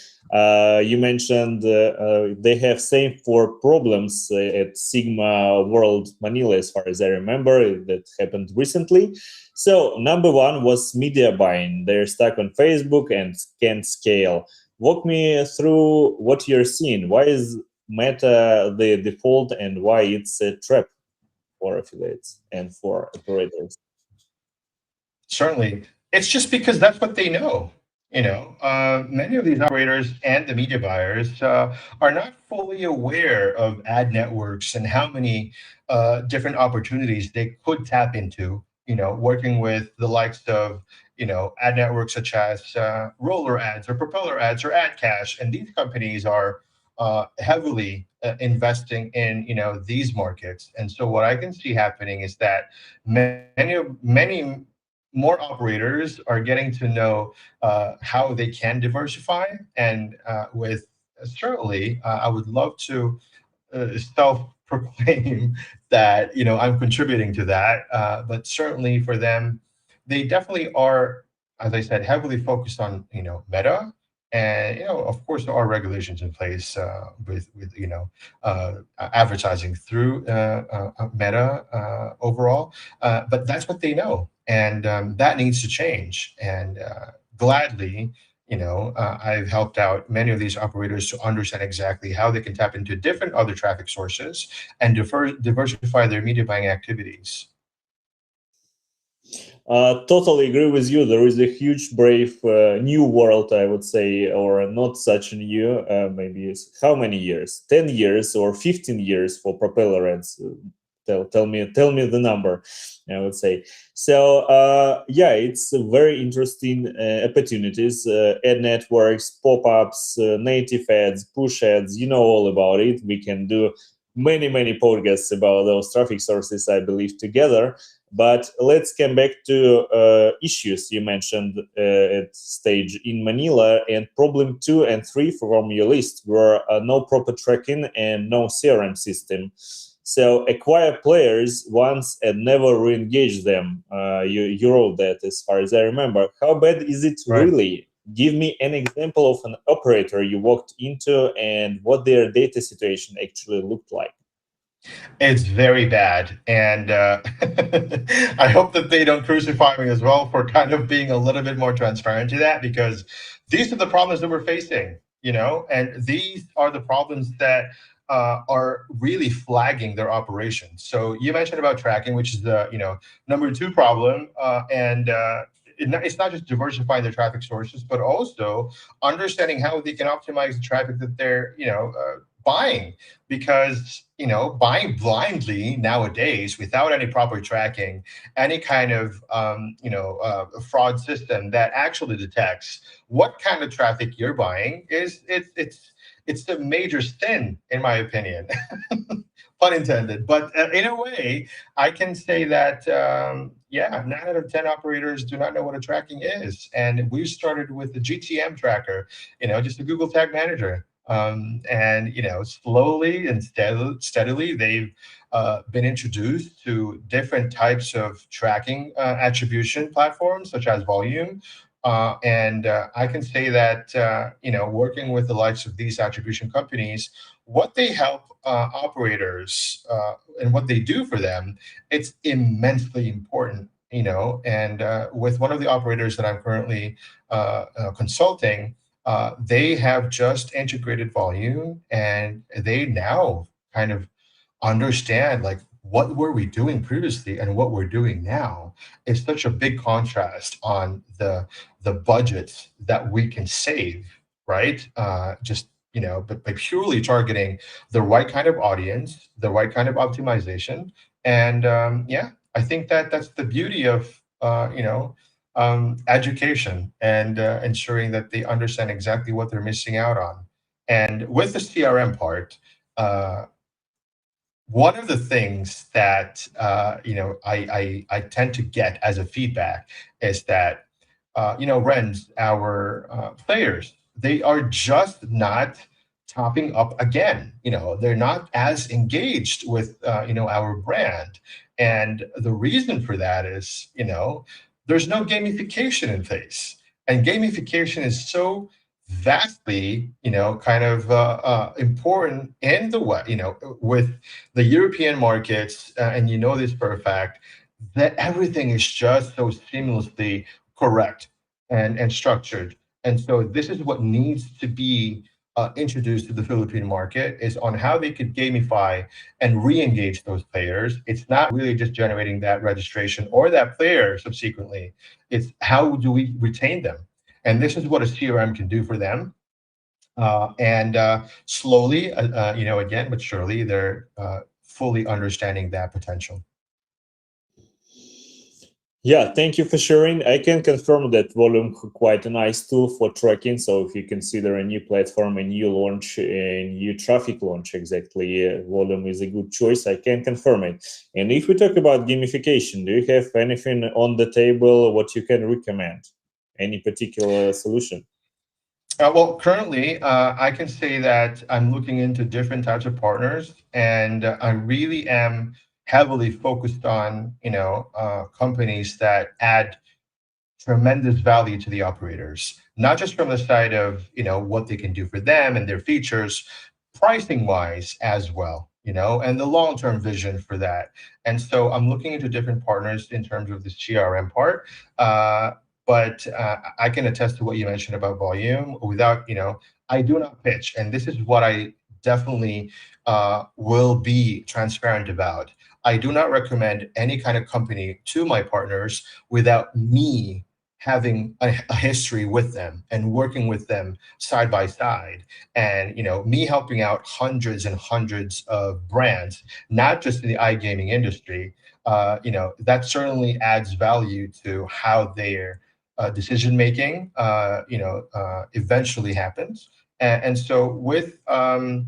you mentioned they have same 4 problems at SiGMA World Manila, as far as I remember. That happened recently. So number 1 was media buying. They're stuck on Facebook and can't scale. Walk me through what you're seeing. Why is Meta the default, and why it's a trap for affiliates and for operators? Certainly, it's just because that's what they know. Many of these operators and the media buyers are not fully aware of ad networks and how many different opportunities they could tap into. Working with the likes of ad networks such as Roller Ads or Propeller Ads or Ad Cash, and these companies are heavily investing in these markets. And so what I can see happening is that many more operators are getting to know how they can diversify, and with certainly I would love to self-proclaim that I'm contributing to that, but certainly for them, they definitely are, as I said, heavily focused on Meta, and of course there are regulations in place with advertising through Meta overall, but that's what they know, and that needs to change. And gladly, I've helped out many of these operators to understand exactly how they can tap into different other traffic sources and diversify their media buying activities. Totally agree with you. There is a huge, brave new world, I would say, or not such new. Maybe it's how many years? 10 years or 15 years for propeller ads? Tell me the number. I would say so. Yeah, it's a very interesting opportunities. Ad networks, pop-ups, native ads, push ads. You know all about it. We can do many podcasts about those traffic sources, I believe, together. But let's come back to issues you mentioned at stage in Manila, and problem 2 and 3 from your list were no proper tracking and no CRM system. So acquire players once and never re-engage them. You wrote that, as far as I remember. How bad is it Right. really? Give me an example of an operator you walked into and what their data situation actually looked like. It's very bad, and I hope that they don't crucify me as well for kind of being a little bit more transparent to that, because these are the problems that we're facing, and these are the problems that are really flagging their operations. So you mentioned about tracking, which is the number 2 problem, and it's not just diversifying their traffic sources, but also understanding how they can optimize the traffic that they're buying, because buying blindly nowadays without any proper tracking, any kind of fraud system that actually detects what kind of traffic you're buying, it's a major sin, in my opinion. pun intended. But in a way, I can say that, yeah, 9 out of 10 operators do not know what a tracking is. And we started with the GTM tracker, just a Google Tag Manager. And, slowly and steadily, they've been introduced to different types of tracking attribution platforms, such as Volume. And I can say that, working with the likes of these attribution companies, what they help operators and what they do for them, it's immensely important, and with one of the operators that I'm currently consulting, they have just integrated Volume, and they now kind of understand, like, what were we doing previously and what we're doing now is such a big contrast on the budgets that we can save, right? Just but by purely targeting the right kind of audience, the right kind of optimization, and yeah, I think that that's the beauty of education and ensuring that they understand exactly what they're missing out on. And with the CRM part, one of the things that I tend to get as a feedback is that Renz, our players, they are just not topping up again. They're not as engaged with our brand, and the reason for that is there's no gamification in place, and gamification is so vastly kind of important in the way with the European markets, and this for a fact, that everything is just so seamlessly correct and structured. And so this is what needs to be introduced to the Philippine market, is on how they could gamify and re-engage those players. It's not really just generating that registration or that player subsequently. It's how do we retain them? And this is what a CRM can do for them. And slowly, again, but surely, they're fully understanding that potential. Yeah, thank you for sharing. I can confirm that Volume quite a nice tool for tracking. So if you consider a new platform, a new launch, a new traffic launch, exactly, Volume is a good choice. I can confirm it. And if we talk about gamification, do you have anything on the table what you can recommend? Any particular solution? Well, currently, I can say that I'm looking into different types of partners, and I really am heavily focused on, companies that add tremendous value to the operators, not just from the side of, what they can do for them and their features, pricing wise as well, and the long-term vision for that. And so I'm looking into different partners in terms of the CRM part. But I can attest to what you mentioned about Volume. Without, I do not pitch, and this is what I definitely will be transparent about. I do not recommend any kind of company to my partners without me having a history with them and working with them side by side, and me helping out hundreds and hundreds of brands, not just in the iGaming industry. That certainly adds value to how their decision making eventually happens. And so with the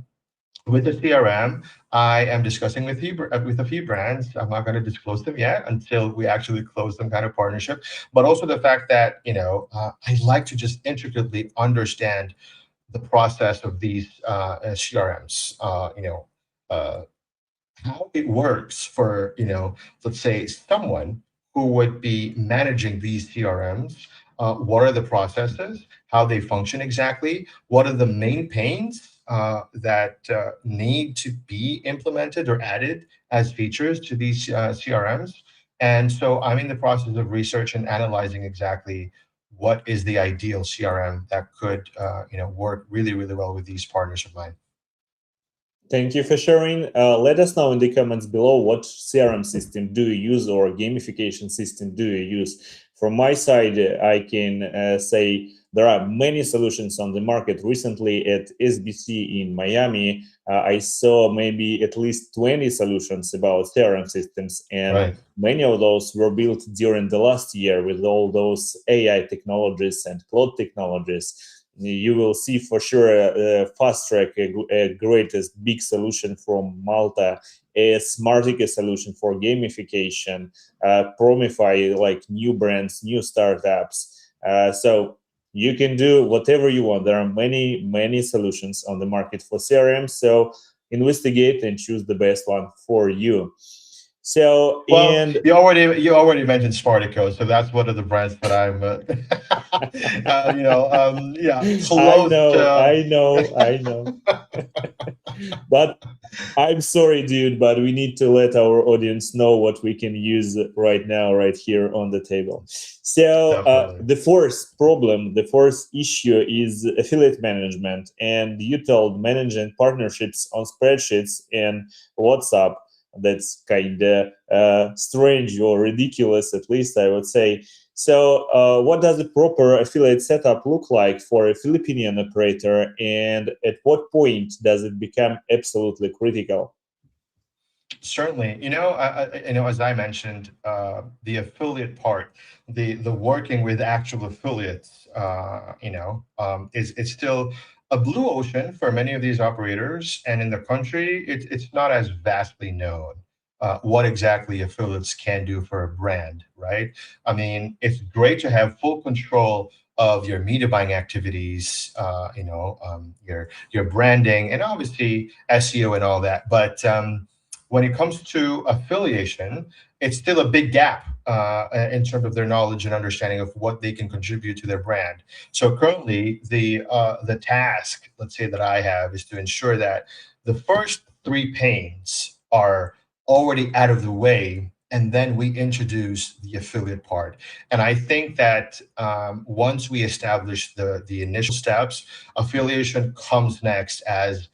CRM, I am discussing with a few brands. I'm not going to disclose them yet until we actually close some kind of partnership. But also the fact that I like to just intricately understand the process of these CRMs. How it works for let's say someone who would be managing these CRMs. What are the processes? How they function exactly? What are the main pains that need to be implemented or added as features to these CRMs? And so I'm in the process of research and analyzing exactly what is the ideal CRM that could work really, really well with these partners of mine. Thank you for sharing. Let us know in the comments below what CRM system do you use or gamification system do you use. From my side, I can say there are many solutions on the market. Recently at SBC in Miami, I saw maybe at least 20 solutions about CRM systems, and Right. many of those were built during the last year with all those AI technologies and cloud technologies. you will see for sure Fast Track, a greatest big solution from Malta, a Smartica solution for gamification, Promify, like new brands, new startups. So you can do whatever you want. There are many solutions on the market for CRM. So investigate and choose the best one for you. So, Well, and you already mentioned Spartico, so that's one of the brands that I'm, yeah, I close know, to. I know, I know. But I'm sorry, dude, but we need to let our audience know what we can use right now, right here on the table. So Definitely. the fourth problem, the fourth issue is affiliate management. And you told managing partnerships on spreadsheets and WhatsApp. That's kind of strange or ridiculous, at least I would say. So what does a proper affiliate setup look like for a Filipino operator, and at what point does it become absolutely critical? Certainly, as I mentioned, the affiliate part, the working with actual affiliates, is it's still a blue ocean for many of these operators, and in the country, it's not as vastly known. What exactly affiliates can do for a brand, right? I mean, it's great to have full control of your media buying activities, your branding, and obviously SEO and all that, but when it comes to affiliation, it's still a big gap in terms of their knowledge and understanding of what they can contribute to their brand. So currently, the task, let's say, that I have is to ensure that the first three panes are already out of the way, and then we introduce the affiliate part. And I think that once we establish the initial steps, affiliation comes next as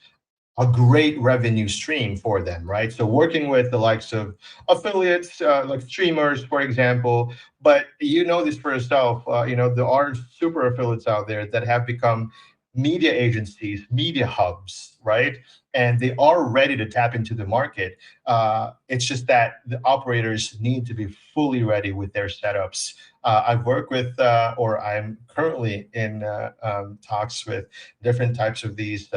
a great revenue stream for them, right? So working with the likes of affiliates, like streamers, for example, but you know this for yourself, there are super affiliates out there that have become media agencies, media hubs, right? And they are ready to tap into the market. It's just that the operators need to be fully ready with their setups. I've worked with, or I'm currently in talks with different types of these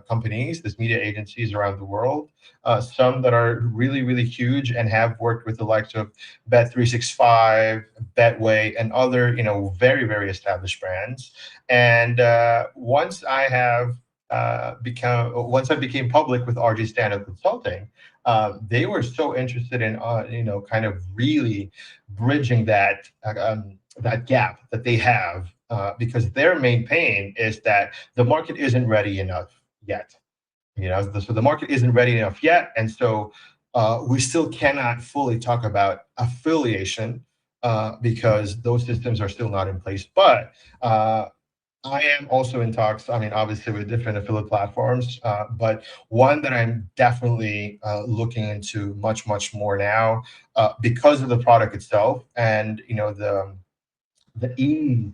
companies, these media agencies around the world. Some that are really, really huge and have worked with the likes of Bet365, Betway, and other, very, very established brands. And once I became public with RG Stand-Up Consulting, they were so interested in, kind of really bridging that gap that they have, because their main pain is that the market isn't ready enough yet. So the market isn't ready enough yet, and so we still cannot fully talk about affiliation because those systems are still not in place. But I am also in talks, I mean, obviously with different affiliate platforms, but one that I'm definitely looking into much, much more now because of the product itself and, the ease,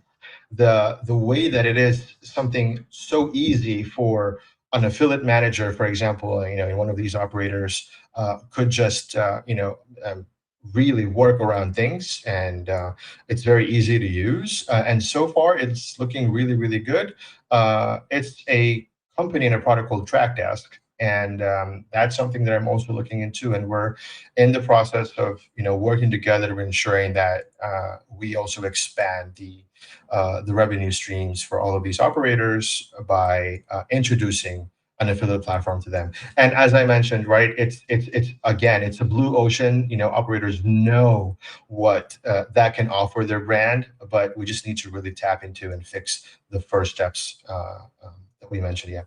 the way that it is something so easy for an affiliate manager, for example, in one of these operators could just, really work around things, and it's very easy to use. And so far, it's looking really, really good. It's a company and a product called TrackDesk, and that's something that I'm also looking into. And we're in the process of working together, ensuring that we also expand the revenue streams for all of these operators by introducing an affiliate platform to them. And as I mentioned, right, it's a blue ocean. Operators know what that can offer their brand, but we just need to really tap into and fix the first steps that we mentioned. Yeah.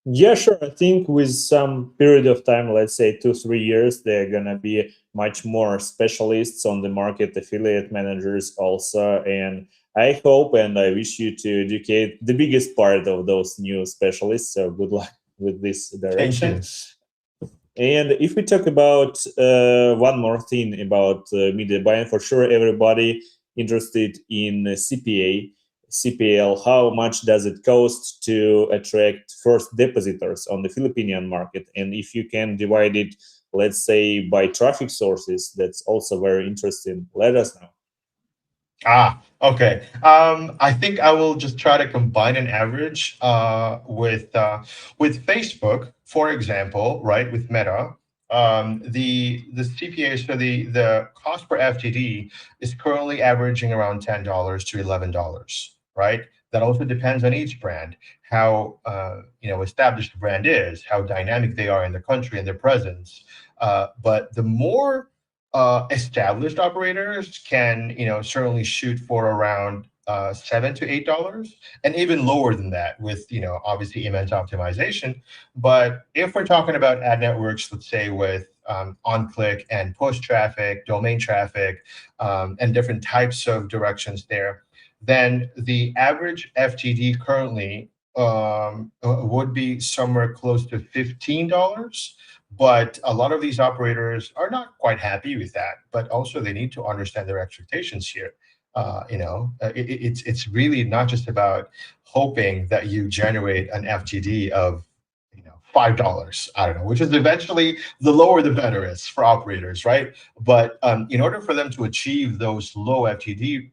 Yeah, sure. I think with some period of time, let's say 2-3 years, there are gonna be much more specialists on the market, affiliate managers also. And I hope and I wish you to educate the biggest part of those new specialists. So good luck with this Thank direction. you. And if we talk about one more thing about media buying, for sure, everybody interested in CPA, CPL, how much does it cost to attract first depositors on the Filipino market? And if you can divide it, let's say, by traffic sources, that's also very interesting. Let us know. Okay. I think I will just try to combine an average with Facebook, for example, right? With Meta, the CPA, so the cost per FTD is currently averaging around $10 to $11, right? That also depends on each brand, how established the brand is, how dynamic they are in the country and their presence. But the more established operators can, certainly shoot for around $7 to $8, and even lower than that with, obviously immense optimization. But if we're talking about ad networks, let's say with on-click and push traffic, domain traffic, and different types of directions there, then the average FTD currently would be somewhere close to $15. But a lot of these operators are not quite happy with that. But also, they need to understand their expectations here. It's really not just about hoping that you generate an FTD of $5. I don't know, which is eventually the lower the better is for operators, right? But in order for them to achieve those low FTD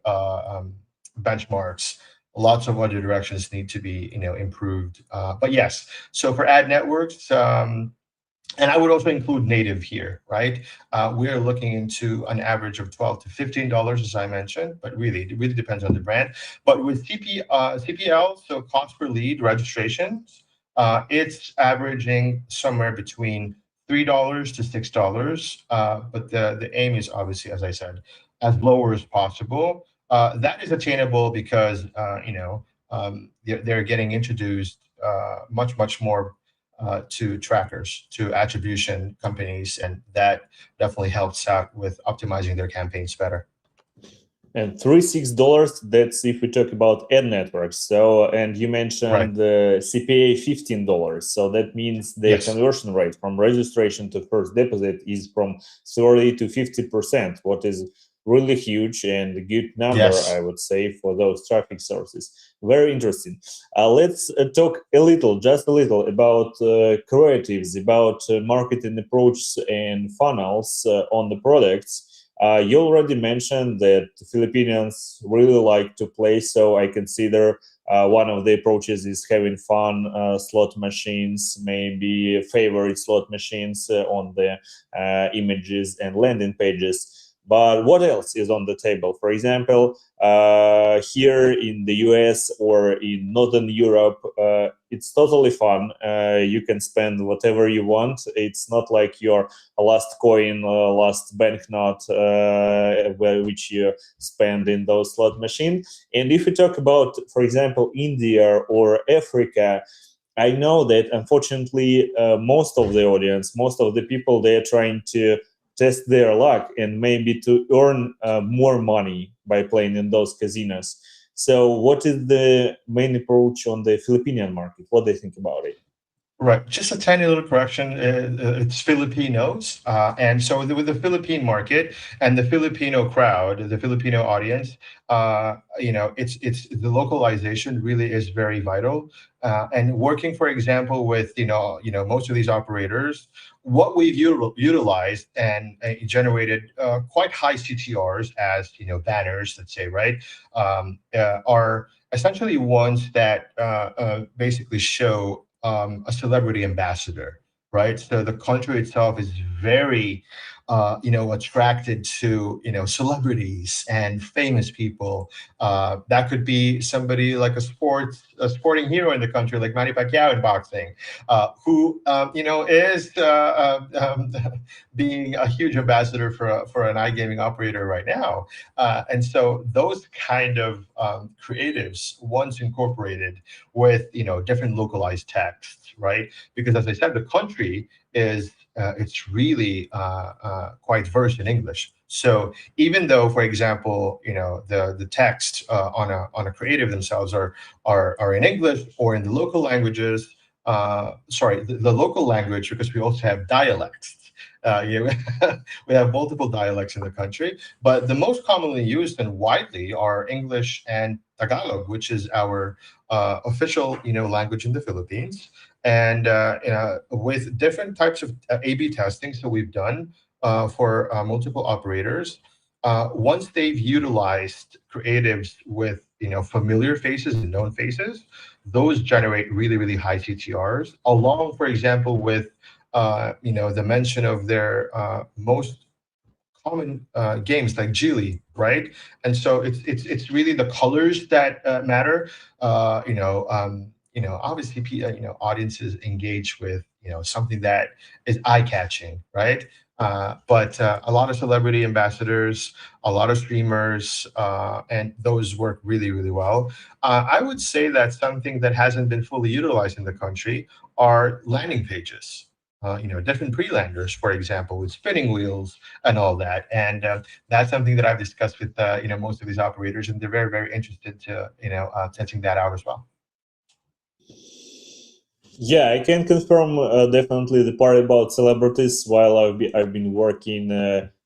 benchmarks, lots of other directions need to be improved. But yes, so for ad networks. And I would also include native here, right? We're looking into an average of $12 to $15, as I mentioned, but really, it really depends on the brand. But with CPL, so cost per lead registrations, it's averaging somewhere between $3 to $6. But the aim is obviously, as I said, as lower as possible. That is attainable because they're getting introduced much more to trackers, to attribution companies, and that definitely helps out with optimizing their campaigns better. And $3-6, that's if we talk about ad networks. So, and you mentioned the CPA $15. So that means the conversion rate from registration to first deposit is from 30 to 50%, what is really huge and a good number, I would say, for those traffic sources. Very interesting. Let's talk just a little about creatives, about marketing approaches and funnels on the products. You already mentioned that Filipinos really like to play, so I consider one of the approaches is having fun slot machines, maybe favorite slot machines on the images and landing pages. But what else is on the table? For example, here in the US or in Northern Europe, it's totally fun. You can spend whatever you want. It's not like your last coin, last banknote, which you spend in those slot machines. And if we talk about, for example, India or Africa, I know that unfortunately, most of the audience, most of the people, they're trying to test their luck and maybe to earn more money by playing in those casinos. So what is the main approach on the Filipino market? What do you think about it? Right. Just a tiny little correction. It's Filipinos. And so with the Philippine market and the Filipino crowd, the Filipino audience, it's the localization really is very vital. And working, for example, with, most of these operators, what we've utilized and generated quite high CTRs as, banners, let's say, right, are essentially ones that basically show a celebrity ambassador, right? So the country itself is very, attracted to, celebrities and famous people. That could be somebody like a sporting hero in the country, like Manny Pacquiao in boxing, who, is being a huge ambassador for an iGaming operator right now. And so those kind of creatives, once incorporated with, different localized texts, right? Because as I said, the country is it's really quite versed in English. So even though, for example, the text on a creative themselves are in English or in the local languages, the local language, because we also have dialects. We have multiple dialects in the country, but the most commonly used and widely are English and Tagalog, which is our official, language in the Philippines. And with different types of A/B testing, so we've done for multiple operators, once they've utilized creatives with familiar faces and known faces, those generate really really high CTRs. Along, for example, with the mention of their most common games like Geely, right? And so it's really the colors that matter. Obviously, audiences engage with something that is eye catching, right? But a lot of celebrity ambassadors, a lot of streamers, and those work really really well. I would say that something that hasn't been fully utilized in the country are landing pages. Different pre-landers, for example, with spinning wheels and all that. And that's something that I've discussed with most of these operators, and they're very very interested to testing that out as well. Yeah, I can confirm definitely the part about celebrities. While I've been working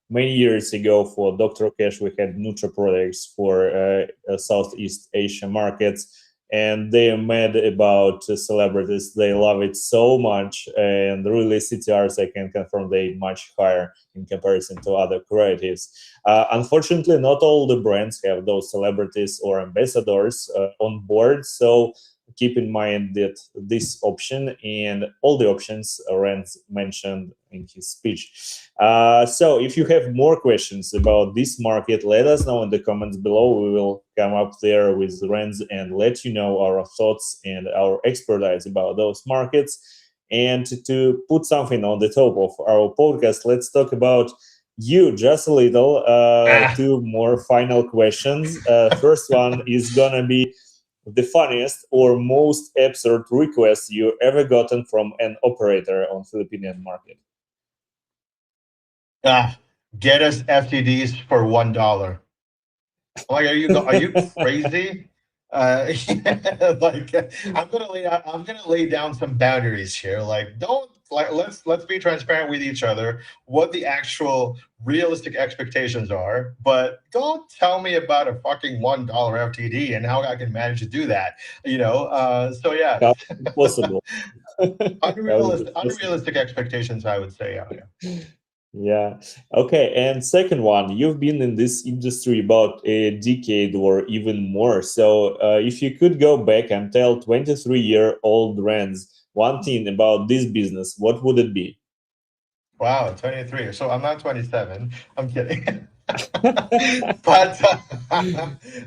many years ago for Dr. Cash, we had Nutra products for Southeast Asia markets, and they are mad about celebrities. They love it so much, and really CTRs, I can confirm, they much higher in comparison to other creatives. Unfortunately, not all the brands have those celebrities or ambassadors on board, so keep in mind that this option and all the options Renz mentioned in his speech. So if you have more questions about this market, let us know in the comments below. We will come up there with Renz and let you know our thoughts and our expertise about those markets. And to put something on the top of our podcast, let's talk about you just a little. Two more final questions. First one is gonna be the funniest or most absurd request you ever gotten from an operator on Filipino market? Get us FTDs for $1. Like, are you crazy? Like, I'm gonna lay down some boundaries here. Like, don't like let's be transparent with each other what the actual realistic expectations are, but don't tell me about a fucking $1 FTD and how I can manage to do that. So yeah, How possible? unrealistic expectations, I would say. Yeah. Yeah. Okay. And second one, you've been in this industry about a decade or even more. So if you could go back and tell 23-year-old Renz one thing about this business, what would it be? Wow, 23. So I'm not 27. I'm kidding. But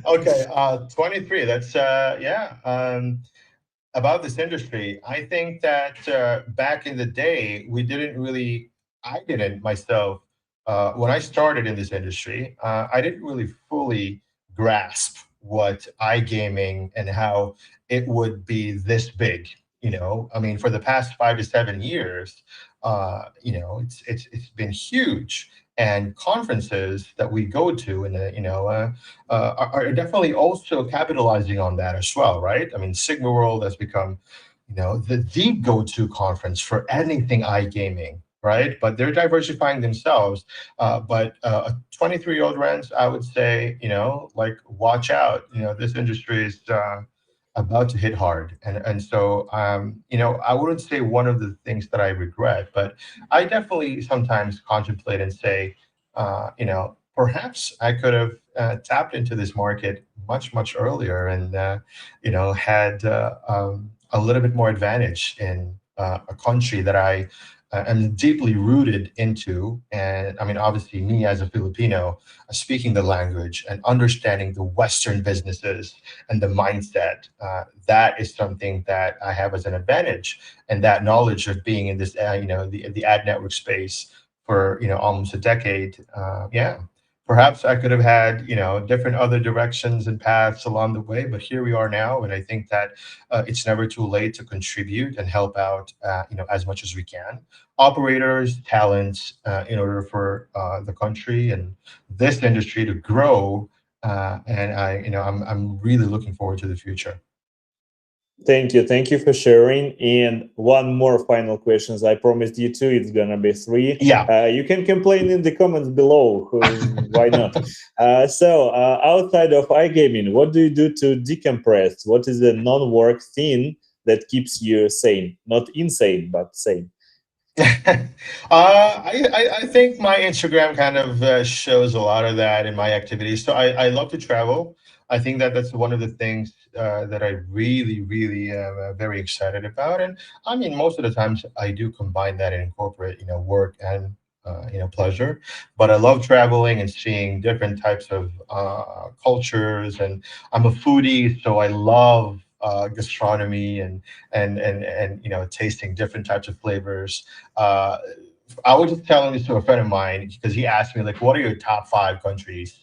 okay, 23. That's yeah. About this industry, I think that back in the day, we didn't really. I didn't myself. When I started in this industry, I didn't really fully grasp what iGaming and how it would be this big. I mean, for the past 5 to 7 years, it's been huge, and conferences that we go to and are definitely also capitalizing on that as well, right? I mean, SiGMA World has become the go-to conference for anything iGaming, right? But they're diversifying themselves. But a 23-year-old Renz, I would say, like, watch out. This industry is about to hit hard, and so I wouldn't say one of the things that I regret, but I definitely sometimes contemplate and say, perhaps I could have tapped into this market much earlier, and had a little bit more advantage in a country that I am deeply rooted into. And I mean, obviously, me as a Filipino, speaking the language and understanding the Western businesses and the mindset, that is something that I have as an advantage. And that knowledge of being in this, the ad network space for almost a decade, yeah. Perhaps I could have had, different other directions and paths along the way, but here we are now, and I think that it's never too late to contribute and help out, as much as we can. Operators, talents, in order for the country and this industry to grow, and I'm really looking forward to the future. Thank you. Thank you for sharing. And one more final questions. I promised you two. It's gonna be three. Yeah. You can complain in the comments below. Why not? Outside of iGaming, what do you do to decompress? What is the non-work thing that keeps you sane? Not insane, but sane. I think my Instagram kind of shows a lot of that in my activities. So I love to travel. I think that that's one of the things that I really, really am very excited about. And I mean, most of the times I do combine that and incorporate, work and, pleasure. But I love traveling and seeing different types of cultures. And I'm a foodie, so I love gastronomy and tasting different types of flavors. uh, I was just telling this to a friend of mine because he asked me, like, what are your top five countries?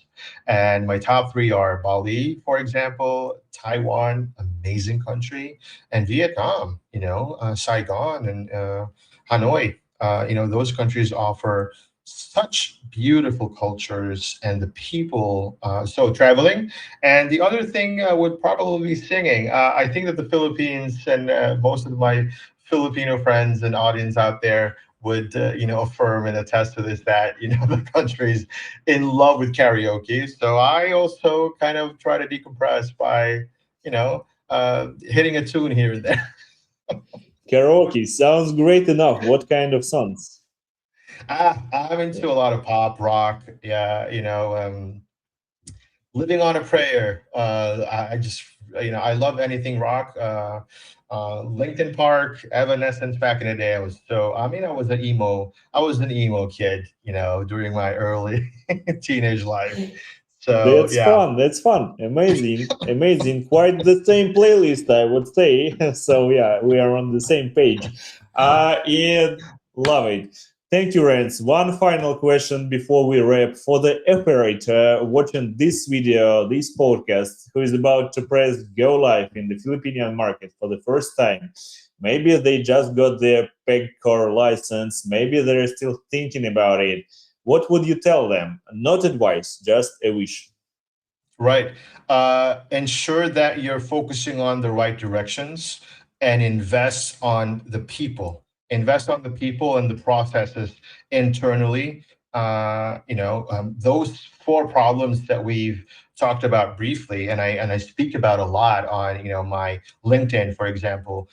And my top three are Bali, for example, Taiwan, amazing country, and Vietnam, Saigon and Hanoi. Those countries offer such beautiful cultures and the people. So traveling. And the other thing would probably be singing. I think that the Philippines and most of my Filipino friends and audience out there would affirm and attest to this, that the country's in love with karaoke. So I also kind of try to decompress by hitting a tune here and there. Karaoke sounds great enough. What kind of songs? I'm into a lot of pop rock. Yeah, living on a prayer. I just, I love anything rock. Linkin Park, Evanescence. Back in the day, I was an emo kid, during my early teenage life. So That's yeah. fun. That's fun. Amazing. Amazing. Quite the same playlist, I would say. So yeah, we are on the same page. And love it. Thank you, Renz. One final question before we wrap. For the operator watching this video, this podcast, who is about to press go live in the Filipino market for the first time, maybe they just got their PAGCOR license. Maybe they're still thinking about it. What would you tell them? Not advice, just a wish. Right. Ensure that you're focusing on the right directions and invest on the people. Invest on the people and the processes internally. Those four problems that we've talked about briefly, and I speak about a lot on my LinkedIn, for example,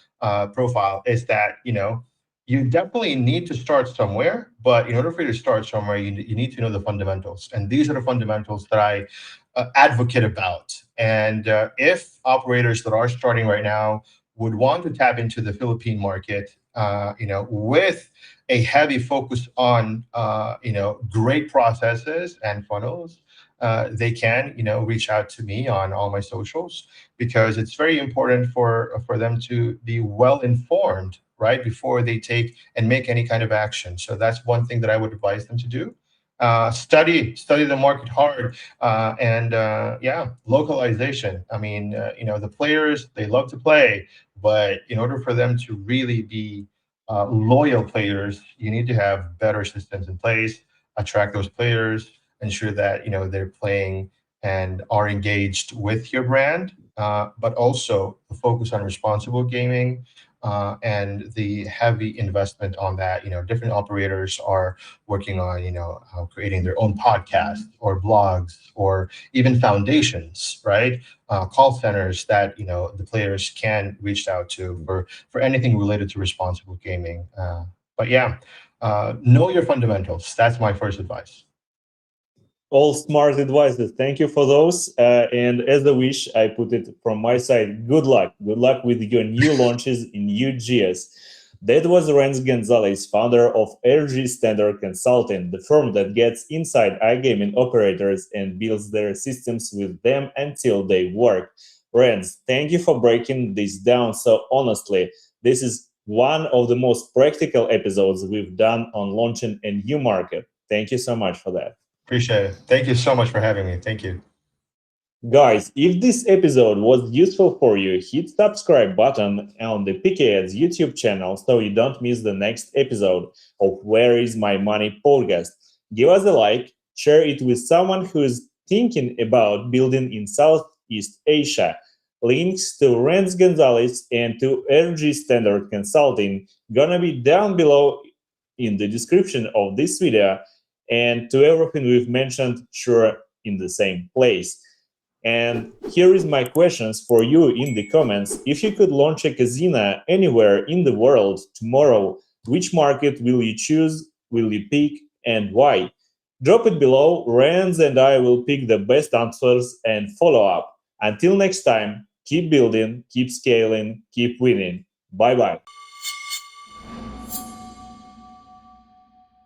profile, is that you definitely need to start somewhere. But in order for you to start somewhere, you need to know the fundamentals, and these are the fundamentals that I advocate about. And if operators that are starting right now would want to tap into the Philippine market, with a heavy focus on, great processes and funnels, they can, reach out to me on all my socials, because it's very important for them to be well informed right before they take and make any kind of action. So that's one thing that I would advise them to do. Study the market hard, and yeah, localization. I mean, the players, they love to play, but in order for them to really be loyal players, you need to have better systems in place, attract those players, ensure that they're playing and are engaged with your brand, but also focus on responsible gaming, and the heavy investment on that. Different operators are working on creating their own podcasts or blogs or even foundations, right? Call centers that the players can reach out to for anything related to responsible gaming. But yeah, know your fundamentals. That's my first advice. All smart advices. Thank you for those. And as a wish, I put it from my side. Good luck. Good luck with your new launches in UGS. That was Renz Gonzales, founder of RG Standard Consulting, the firm that gets inside iGaming operators and builds their systems with them until they work. Renz, thank you for breaking this down so honestly. This is one of the most practical episodes we've done on launching a new market. Thank you so much for that. Appreciate it. Thank you so much for having me. Thank you. Guys, if this episode was useful for you, hit subscribe button on the PKAds YouTube channel so you don't miss the next episode of Where is My Money podcast. Give us a like, share it with someone who is thinking about building in Southeast Asia. Links to Renz Gonzales and to RG Standard Consulting gonna be down below in the description of this video, and to everything we've mentioned, sure, in the same place. And here is my questions for you in the comments. If you could launch a casino anywhere in the world tomorrow, Which market will you choose? Will you pick, and why? Drop it below. Renz and I will pick the best answers and follow up. Until next time, keep building, keep scaling, keep winning. Bye-bye.